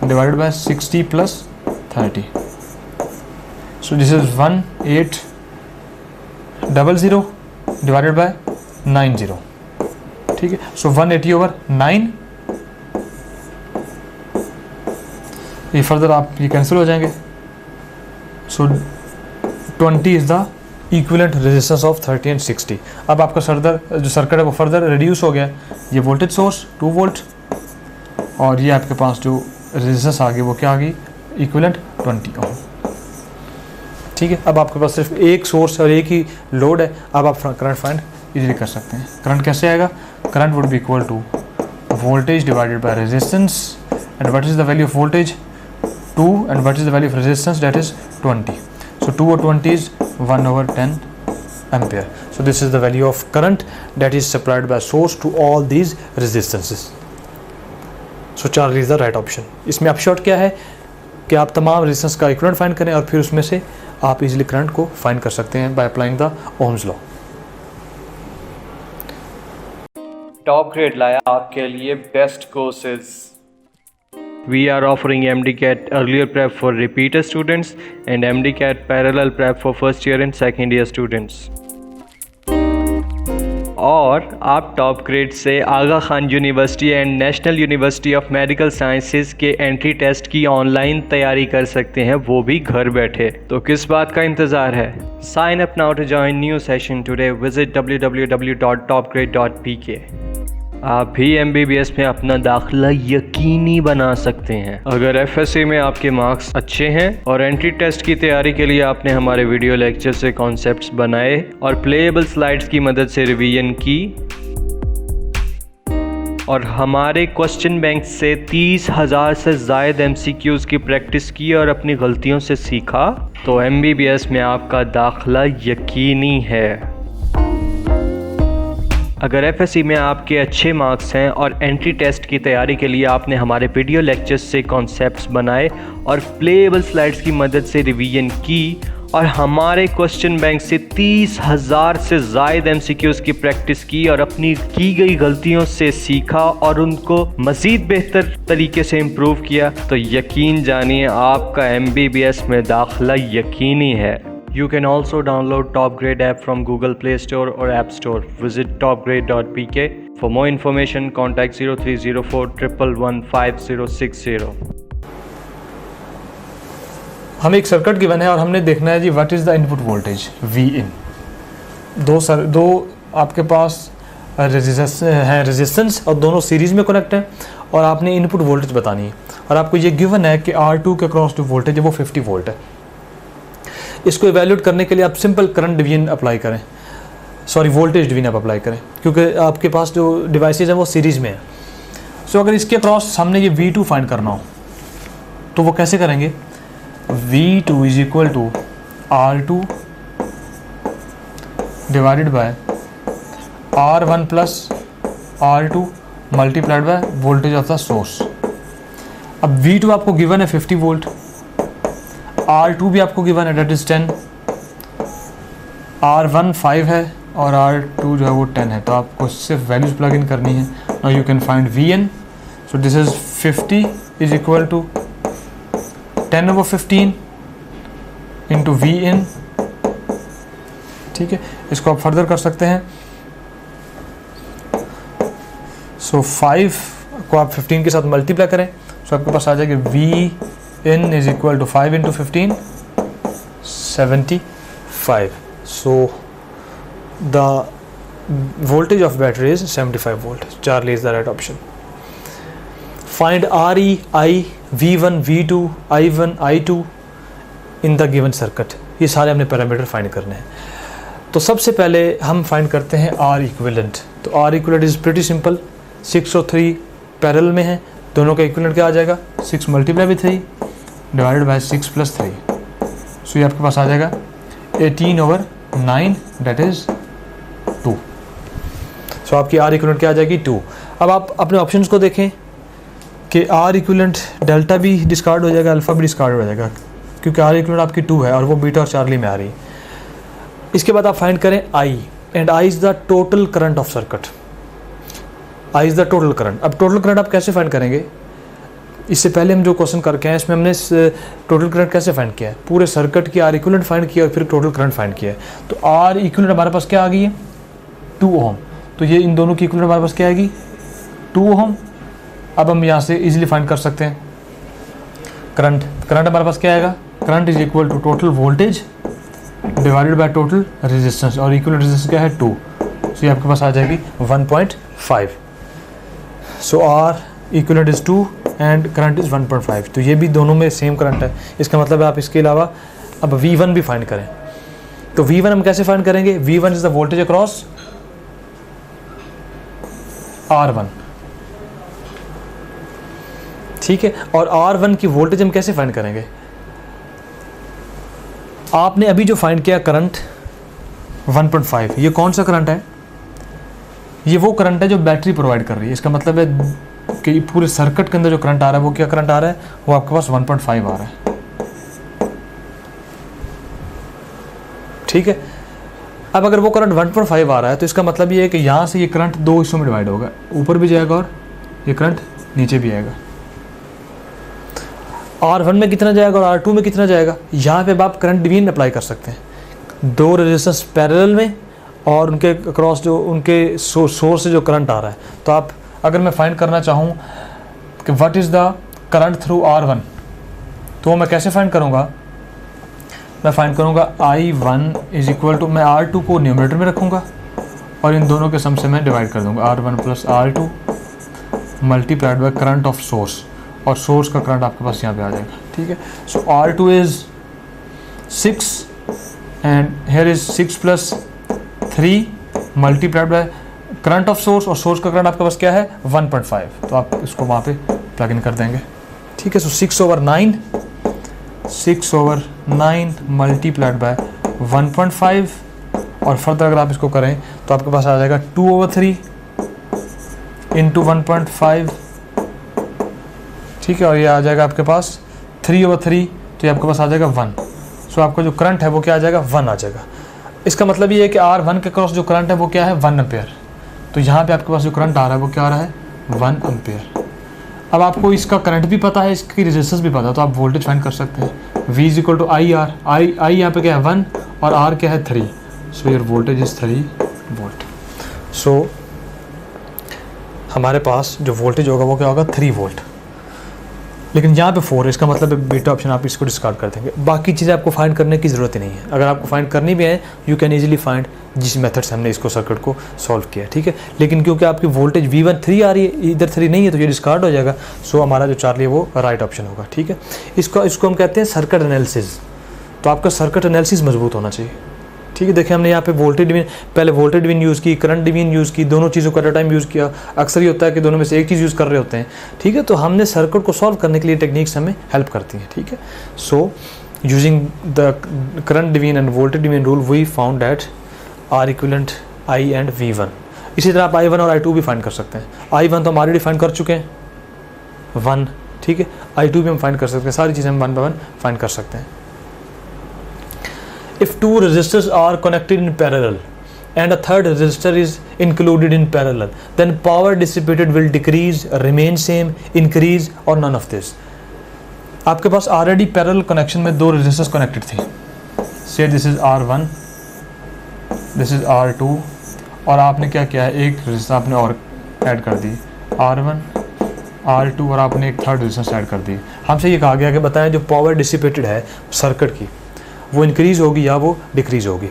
divided by 60 + 30, so this is 1800 divided by 90। ठीक है, सो 180/9, ये फर्दर आप ये कैंसिल हो जाएंगे, सो 20 is the equivalent resistance of 30 and 60। अब आपका फर्दर जो सर्किट है वो फर्दर रिड्यूस हो गया, ये वोल्टेज सोर्स 2 वोल्ट, और ये आपके पास जो रेजिस्टेंस आ गई वो क्या आ गई, इक्विवेलेंट 20 ओम। ठीक है, अब आपके पास सिर्फ एक सोर्स और एक ही लोड है, अब आप करंट फाइंड इजीली कर सकते हैं। करंट कैसे आएगा, current would be equal to voltage divided by resistance, and what is the value of voltage 2, and what is the value of resistance, that is 20. So 2 or 20 is 1/10 ampere. So this is the value of current that is supplied by source to all these resistances. So Charlie is the right option. इसमें अपशॉर्ट क्या है कि आप तमाम रेजिस्टेंस का इक्विवेलेंट फाइंड करें और फिर उसमें से आप इजीली करंट को फाइंड कर सकते हैं by applying the Ohm's law. Top grade लाया आपके लिए best courses. We are offering MDCAT earlier prep for repeater students and MDCAT parallel prep for first year and second year students. और आप टॉप ग्रेड से Aga Khan university and national university of medical sciences के एंट्री टेस्ट की ऑनलाइन तैयारी कर सकते हैं, वो भी घर बैठे। तो किस बात का इंतज़ार है? Sign up now to join new session today. Visit www.topgrade.pk। आप भी MBBS में अपना दाखिला यकीनी बना सकते हैं अगर FSC में आपके मार्क्स अच्छे हैं और एंट्री टेस्ट की तैयारी के लिए आपने हमारे वीडियो लेक्चर से कॉन्सेप्ट्स बनाए और प्लेएबल स्लाइड्स की मदद से रिवीजन की और हमारे क्वेश्चन बैंक से 30,000 से ज़ायद MCQs की प्रैक्टिस की और अपनी गलतियों से सीखा, तो MBBS में आपका दाखिला यकीनी है। अगर FSC में आपके अच्छे मार्क्स हैं और एंट्री टेस्ट की तैयारी के लिए आपने हमारे वीडियो लेक्चर्स से कॉन्सेप्ट्स बनाए और प्लेएबल स्लाइड्स की मदद से रिवीजन की और हमारे क्वेश्चन बैंक से 30,000 से ज़ायद MCQs की प्रैक्टिस की और अपनी की गई गलतियों से सीखा और उनको मज़ीद बेहतर तरीके से इम्प्रूव किया, तो यकीन जानिए आपका MBBS में दाखिला यकीनी है। You can also download Top Grade app from Google Play Store or App Store. Visit topgrade.pk. For more information, contact 0304 111 5060. हम एक सर्किट गिवन है और हमने देखना है जी what is the input voltage Vin। दो आपके पास रेजिस्टेंस और दोनों सीरीज में कनेक्ट हैं और आपने इनपुट वोल्टेज बतानी है और आपको ये गिवन है कि R2 के अक्रॉस जो वोल्टेज है वो 50 वोल्ट है। इसको इवैल्यूएट करने के लिए आप सिंपल करंट डिवीजन अप्लाई करें, वोल्टेज डिवीजन आप अप्लाई करें, क्योंकि आपके पास जो डिवाइसेज हैं वो सीरीज़ में है। सो अगर इसके अक्रॉस हमने ये V2 फाइंड करना हो तो वो कैसे करेंगे, V2 is equal to R2 divided by R1 plus R2 multiplied by voltage of the source. अब V2 आपको गिवन है 50 वोल्ट, R2 भी आपको गिवन है डेट इज 10, R1 5 है और R2 जो है वो 10 है, तो आपको सिर्फ वैल्यूज प्लग इन करनी है। Now you can find Vn, so this is 50 is equal to 10/15 into Vn। ठीक है, इसको आप फर्दर कर सकते हैं। सो 5 को आप 15 के साथ मल्टीप्लाई करें, सो आपके पास आ जाएगा Vn is equal to 5 into 15, 75. So the voltage of battery is 75 volt. Charlie is the right option. Find Re, I, V1, V2, I1, I2 in the given circuit. ये सारे हमने पैरामीटर फाइंड करने हैं। तो सबसे पहले हम फाइंड करते हैं आर इक्विवेलेंट। तो R equivalent is pretty simple, 6 और 3 पैरेलल में है, दोनों का इक्विवेलेंट क्या आ जाएगा, 6 मल्टीप्लाई विथ 3 डिवाइडेड बाय 6 + 3। सो ये आपके पास आ जाएगा 18/9 दैट इज़ 2। सो आपकी आर इक्विवेलेंट क्या आ जाएगी, 2। अब आप अपने ऑप्शंस को देखें कि आर इक्विवेलेंट डेल्टा भी डिस्कार्ड हो जाएगा, अल्फ़ा भी डिस्कार्ड हो जाएगा, क्योंकि आर इक्विवेलेंट आपकी 2 है और वो बीटा और चार्ली में आ रही है। इसके बाद आप फाइंड करें I, and I is the total current of circuit. I is the total current. अब टोटल करंट आप कैसे फाइंड करेंगे, इससे पहले हम जो क्वेश्चन करके हैं इसमें हमने टोटल करंट कैसे फाइंड किया है, पूरे सर्किट की आर इक्विवेलेंट फाइंड किया और फिर टोटल करंट फाइंड किया है। तो आर इक्विवेलेंट हमारे पास क्या आ गई है, 2 ओम। तो ये इन दोनों की इक्विवेलेंट हमारे पास क्या आएगी, 2 ओम। अब हम यहाँ से इजीली फाइंड कर सकते हैं करंट। करंट हमारे पास क्या आएगा, current is equal to total voltage divided by total resistance, और इक्विवेलेंट रेजिस्टेंस क्या है, 2। सो ये आपके पास आ जाएगी 1.5। So R equivalent is 2 and current is 1.5। तो ये भी दोनों में सेम करंट है। इसका मतलब है आप इसके अलावा अब V1 भी फाइंड करें। तो V1 हम कैसे फाइंड करेंगे, V1 is the voltage across R1, ठीक है। और R1 की वोल्टेज हम कैसे फाइंड करेंगे, आपने अभी जो फाइंड किया करंट 1.5, ये कौन सा करंट है, ये वो करंट है जो बैटरी प्रोवाइड कर रही है। इसका मतलब है कि पूरे सर्किट के अंदर जो करंट आ रहा है वो क्या करंट आ रहा है, वो आपके पास 1.5 आ रहा है, ठीक है। अब अगर वो करंट 1.5 आ रहा है तो इसका मतलब ये है कि यहाँ से ये करंट 2 हिस्सों में डिवाइड होगा, ऊपर भी जाएगा और ये करंट नीचे भी आएगा। R1 में कितना जाएगा और R2 में कितना जाएगा, यहाँ पे आप करंट डिवीजन अप्लाई कर सकते हैं। 2 रेजिस्टेंस पैरेलल में और उनके अक्रॉस जो उनके सोर्स से जो करंट आ रहा है। तो आप अगर मैं फाइंड करना चाहूँ कि what is the current through R1, तो मैं कैसे फाइंड करूँगा, मैं फाइंड करूँगा I1 इज इक्वल टू, मैं R2 को न्यूमरेटर में रखूँगा और इन दोनों के सम से मैं डिवाइड कर दूँगा, R1 + R2 multiplied by current of source, और सोर्स का करंट आपके पास यहाँ पे आ जाएगा, ठीक है। सो R2 is 6 and here is 6 + 3 multiplied by current of source, और सोर्स का करंट आपके पास क्या है 1.5। तो आप इसको वहाँ पे प्लग इन कर देंगे, ठीक है। सो 6/9 मल्टीप्लाइड बाय 1.5, और फर्दर अगर आप इसको करें तो आपके पास आ जाएगा 2/3 इंटू 1.5, ठीक है। और ये आ जाएगा आपके पास 3/3, तो ये आपके पास आ जाएगा 1। सो आपका जो करंट है वो क्या आ जाएगा, 1 आ जाएगा। इसका मतलब ये है कि R1 के क्रॉस जो करंट है वो क्या है, 1 एम्पेयर। तो यहाँ पे आपके पास जो करंट आ रहा है वो क्या आ रहा है, 1 एम्पेयर। अब आपको इसका करंट भी पता है, इसकी रेजिस्टेंस भी पता है, तो आप वोल्टेज फाइंड कर सकते हैं। V is equal to IR, I यहाँ पे क्या है 1 और R क्या है 3। So your voltage is 3 volt. So हमारे पास जो वोल्टेज होगा वो क्या होगा, 3 वोल्ट। लेकिन यहाँ पे 4 है, इसका मतलब है बीटा ऑप्शन आप इसको डिस्कार्ड कर देंगे। बाकी चीज़ें आपको फाइंड करने की ज़रूरत ही नहीं है। अगर आपको फाइंड करनी भी है यू कैन ईजिली फाइंड जिस मेथड से हमने इसको सर्किट को सॉल्व किया, ठीक है। लेकिन क्योंकि आपकी वोल्टेज V1 3 आ रही है, इधर 3 नहीं है, तो ये डिस्कार्ड हो जाएगा। सो हमारा जो चार्ली है वो राइट ऑप्शन होगा, ठीक है। इसको हम कहते हैं सर्किट एनालिसिस। तो आपका सर्किट एनालिसिस मजबूत होना चाहिए, ठीक है। देखिए हमने यहाँ पे वोल्टेज डिवीजन, पहले वोल्टेज डिवीजन यूज़ की, करंट डिवीजन यूज़ की, दोनों चीज़ों को एट अ टाइम यूज़ किया। अक्सर ये होता है कि दोनों में से एक चीज़ यूज़ कर रहे होते हैं, ठीक है। तो हमने सर्किट को सॉल्व करने के लिए टेक्निक्स हमें हेल्प करती हैं, ठीक है। So using the current division and voltage division rule we found that R equivalent I एंड V1। इसी तरह आप I1 और I2 भी फाइंड कर सकते हैं। I1 तो हम ऑलरेडी फाइंड कर चुके हैं 1, ठीक है। I2 भी हम फाइंड कर सकते हैं, सारी चीज़ें हम 1 बाय 1 फाइंड कर सकते हैं। If 2 resistors are connected in parallel and a third resistor is included in parallel, then power dissipated will decrease, remain same, increase or none of this. आपके पास already parallel connection में 2 resistors connected थी। Say this is R1, this is R2, और आपने क्या किया है, एक resistor आपने और ऐड कर दी R1, R2, और आपने एक थर्ड रेजिस्टेंस ऐड कर दी। हमसे ये कहा गया कि बताएं जो पावर डिसिपेटेड है सर्किट की वो इंक्रीज़ होगी या वो डिक्रीज़ होगी।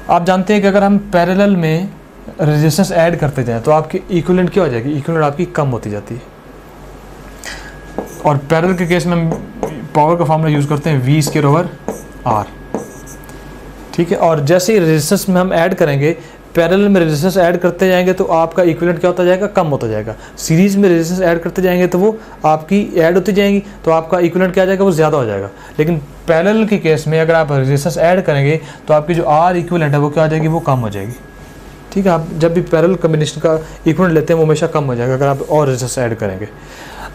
आप जानते हैं कि अगर हम पैरेलल में रेजिस्टेंस ऐड करते जाएं तो आपकी इक्विवेलेंट क्या हो जाएगी, इक्विवेलेंट आपकी कम होती जाती है। और पैरेलल के केस में हम पावर का फॉर्मूला यूज़ करते हैं V/R। ठीक है। और जैसे ही रेजिस्टेंस में हम ऐड करेंगे, पैरेलल में रेजिस्टेंस ऐड करते जाएंगे तो आपका इक्विवेलेंट क्या होता जाएगा, कम होता जाएगा। सीरीज़ में रेजिस्टेंस ऐड करते जाएंगे तो वो आपकी ऐड होती जाएंगी तो आपका इक्विवेलेंट क्या आ जाएगा, वो ज़्यादा हो जाएगा। लेकिन पैरेलल के केस में अगर आप रेजिस्टेंस ऐड करेंगे तो आपकी जो आर इक्विवेलेंट है वो क्या आ जाएगी, वो कम हो जाएगी। ठीक है, आप जब भी पैरेलल कॉम्बिनेशन का इक्विवेलेंट लेते हैं वो हमेशा कम हो जाएगा अगर आप और रेजिस्टेंस ऐड करेंगे।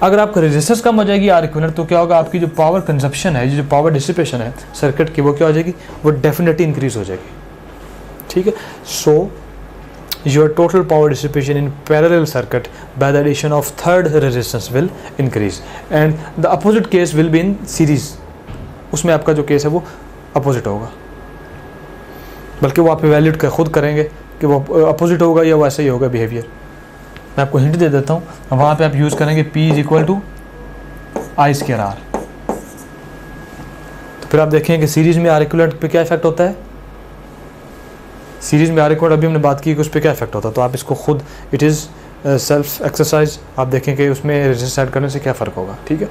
अगर आपका रेजिस्टेंस कम हो जाएगी आर इक्विवेलेंट, तो क्या होगा, आपकी जो पावर कंजप्शन है, जो पावर डिसिपेशन है सर्किट की, वो क्या हो जाएगी, वो डेफिनेटली इंक्रीज हो जाएगी। ठीक है। सो your total power dissipation in parallel circuit by the addition of third resistance will increase and the opposite case will be in series। उसमें आपका जो केस है वो अपोजिट होगा, बल्कि वो आप इवैल्यूएट कर खुद करेंगे कि वो अपोजिट होगा या वैसे ही होगा बिहेवियर। मैं आपको हिंट दे देता हूँ, वहाँ पे आप यूज़ करेंगे P is equal to I²R। तो फिर आप देखेंगे कि सीरीज़ में आर इक्विवेलेंट पे क्या इफेक्ट होता है, सीरीज़ में आर इक्विवेलेंट अभी हमने बात की कि उस पर क्या इफेक्ट होता है। तो आप इसको खुद, इट इज़ सेल्फ एक्सरसाइज, आप देखें कि उसमें रेजिस्टेंस ऐड करने से क्या फ़र्क होगा। ठीक है।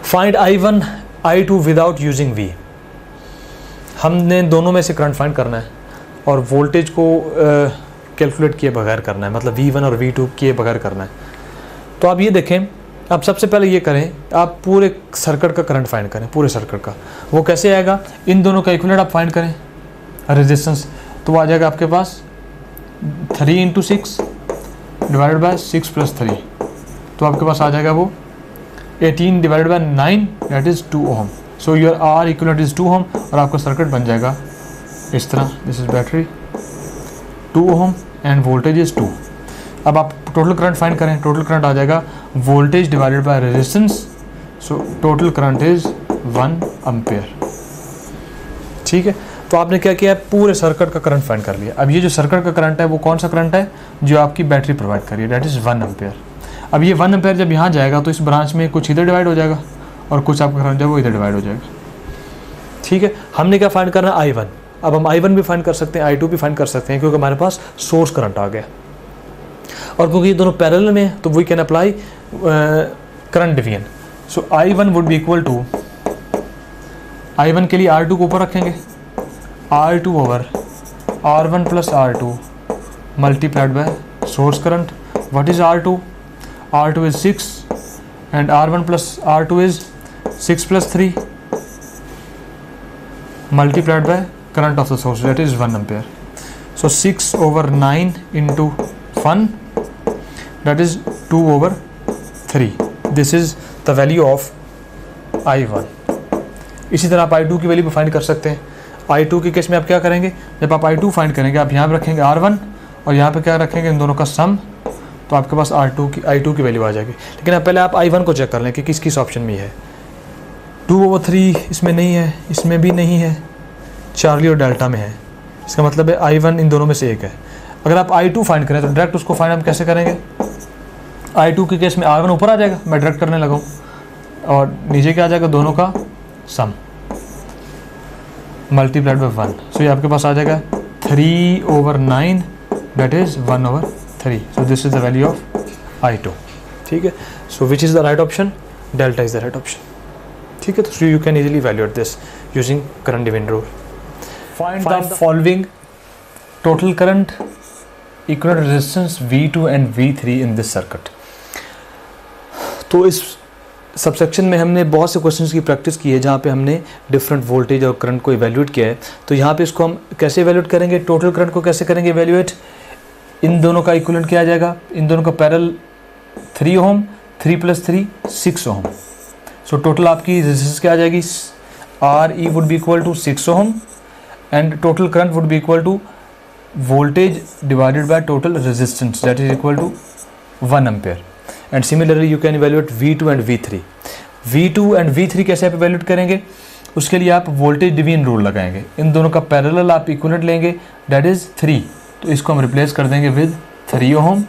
Find I1 I2 without using V। हमने दोनों में से करंट फाइंड करना है और वोल्टेज को कैलकुलेट किए बगैर करना है, मतलब V1 और V2 किए बगैर करना है। तो आप ये देखें, आप सबसे पहले ये करें, आप पूरे सर्किट का करंट फाइंड करें, पूरे सर्किट का। वो कैसे आएगा, इन दोनों का इक्विवेलेंट आप फाइंड करें रेजिस्टेंस, तो वो आ जाएगा आपके पास 3 × 6 डिवाइडेड बाय 6 + 3, तो आपके पास आ जाएगा वो 18 divided by 9 that is 2 ohm. So your R equivalent is 2 ohm और आपका सर्किट बन जाएगा इस तरह, this is battery 2 ohm and voltage is 2। अब आप टोटल करंट फाइंड करें, टोटल करंट आ जाएगा voltage divided by resistance, so total current is 1 ampere. ठीक है। तो आपने क्या किया, पूरे सर्किट का करंट फाइंड कर लिया। अब ये जो सर्किट का करंट है वो कौन सा करंट है, जो आपकी बैटरी प्रोवाइड कर रही है, दैट इज़ 1 एम्पेयर। अब ये 1 एम्पेयर जब यहाँ जाएगा तो इस ब्रांच में कुछ इधर डिवाइड हो जाएगा और कुछ आपका करंट है वो इधर डिवाइड हो जाएगा। ठीक है। हमने क्या फाइंड करना है, I1। अब हम I1 भी फाइंड कर सकते हैं, I2 भी फाइंड कर सकते हैं, क्योंकि हमारे पास सोर्स करंट आ गया और क्योंकि ये दोनों पैरेलल में है तो we can apply current division. So I1 would be equal to, I1 के लिए R2 को ऊपर रखेंगे, R2 over R1 + R2 multiplied by source current. What is R2? R2 is 6 and R1 + R2 is 6 + 3 multiplied by current of the source, that is 1 ampere. So 6 over 9 into 1 that is 2 over 3। This is the value of I1। इसी तरह आप I2 की वैल्यू भी फाइंड कर सकते हैं। I2 के केस में आप क्या करेंगे, जब आप I2 फाइंड करेंगे आप यहाँ पे रखेंगे R1 और यहाँ पे क्या रखेंगे, इन दोनों का सम, तो आपके पास I2 की वैल्यू आ जाएगी। लेकिन अब पहले आप I1 को चेक कर लें कि किस किस ऑप्शन में है। 2/3 इसमें नहीं है, इसमें भी नहीं है, चार्ली और डेल्टा में है। इसका मतलब है I1 इन दोनों में से एक है। अगर आप I2 फाइंड करें तो डायरेक्ट उसको फाइंड हम कैसे करेंगे, I2 के केस में R1 ऊपर आ जाएगा, मैं डायरेक्ट करने लगा हूँ, और नीचे क्या आ जाएगा, दोनों का सम मल्टीप्लाइड बाय 1। सो ये आपके पास आ जाएगा 3/9 that is 1/3। So this is the value of I2। ठीक है। So which is the right option, delta is the right option. ठीक है। तो you can easily evaluate this using current division rule. Find the following total current, equivalent resistance V2 and V3 in this circuit. तो इस सबसेक्शन में हमने बहुत से क्वेश्चंस की प्रैक्टिस की है जहाँ पे हमने डिफरेंट वोल्टेज और करंट को इवैल्यूएट किया है। तो यहाँ पे इसको हम कैसे इवैल्यूएट करेंगे, टोटल करंट को कैसे करेंगे इवैल्यूएट, इन दोनों का इक्विवेलेंट क्या आ जाएगा, इन दोनों का parallel 3 ohm, 3 + 3 6 ohm. So total आपकी रेजिस्टेंस क्या आ जाएगी, RE would be equal to 6 ohm and total current would be equal to voltage divided by total resistance that is equal to 1 ampere. And similarly you can evaluate V2 and V3। V2 and V3 कैसे आप इवैल्यूएट करेंगे, उसके लिए आप वोल्टेज डिवीजन रूल लगाएंगे। इन दोनों का पैरेलल आप इक्विवेलेंट लेंगे दैट इज़ 3, तो इसको हम रिप्लेस कर देंगे विद 3 ओम।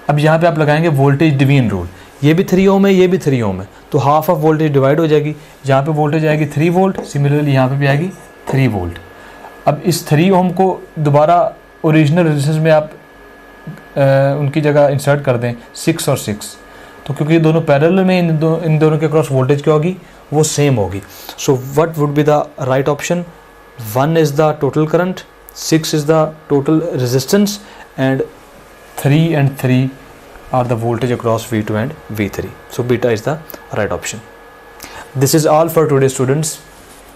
अब यहाँ पे आप लगाएंगे वोल्टेज डिवीजन रूल, ये भी 3 ओम है, ये भी 3 ओम है, तो हाफ ऑफ वोल्टेज डिवाइड हो जाएगी। जहाँ पे वोल्टेज आएगी 3 वोल्ट, सिमिलरली यहाँ पे भी आएगी 3 वोल्ट। अब इस 3 ओम को दोबारा ओरिजिनल रेजिस्टेंस में आप उनकी जगह इंसर्ट कर दें 6 और 6, तो क्योंकि ये दोनों पैरेलल में इन दोनों के क्रॉस वोल्टेज क्या होगी, वो सेम होगी. So what would be the right option? 1 is the total current, 6 is the total resistance and 3 and 3 are the voltage across V2 and V3. So beta is the right option. This is all for today, students.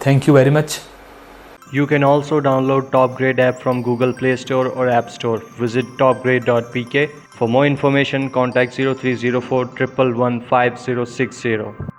Thank you very much. You can also download Top Grade app from Google Play Store or App Store. Visit topgrade.pk. For more information, contact 0304 111 5060.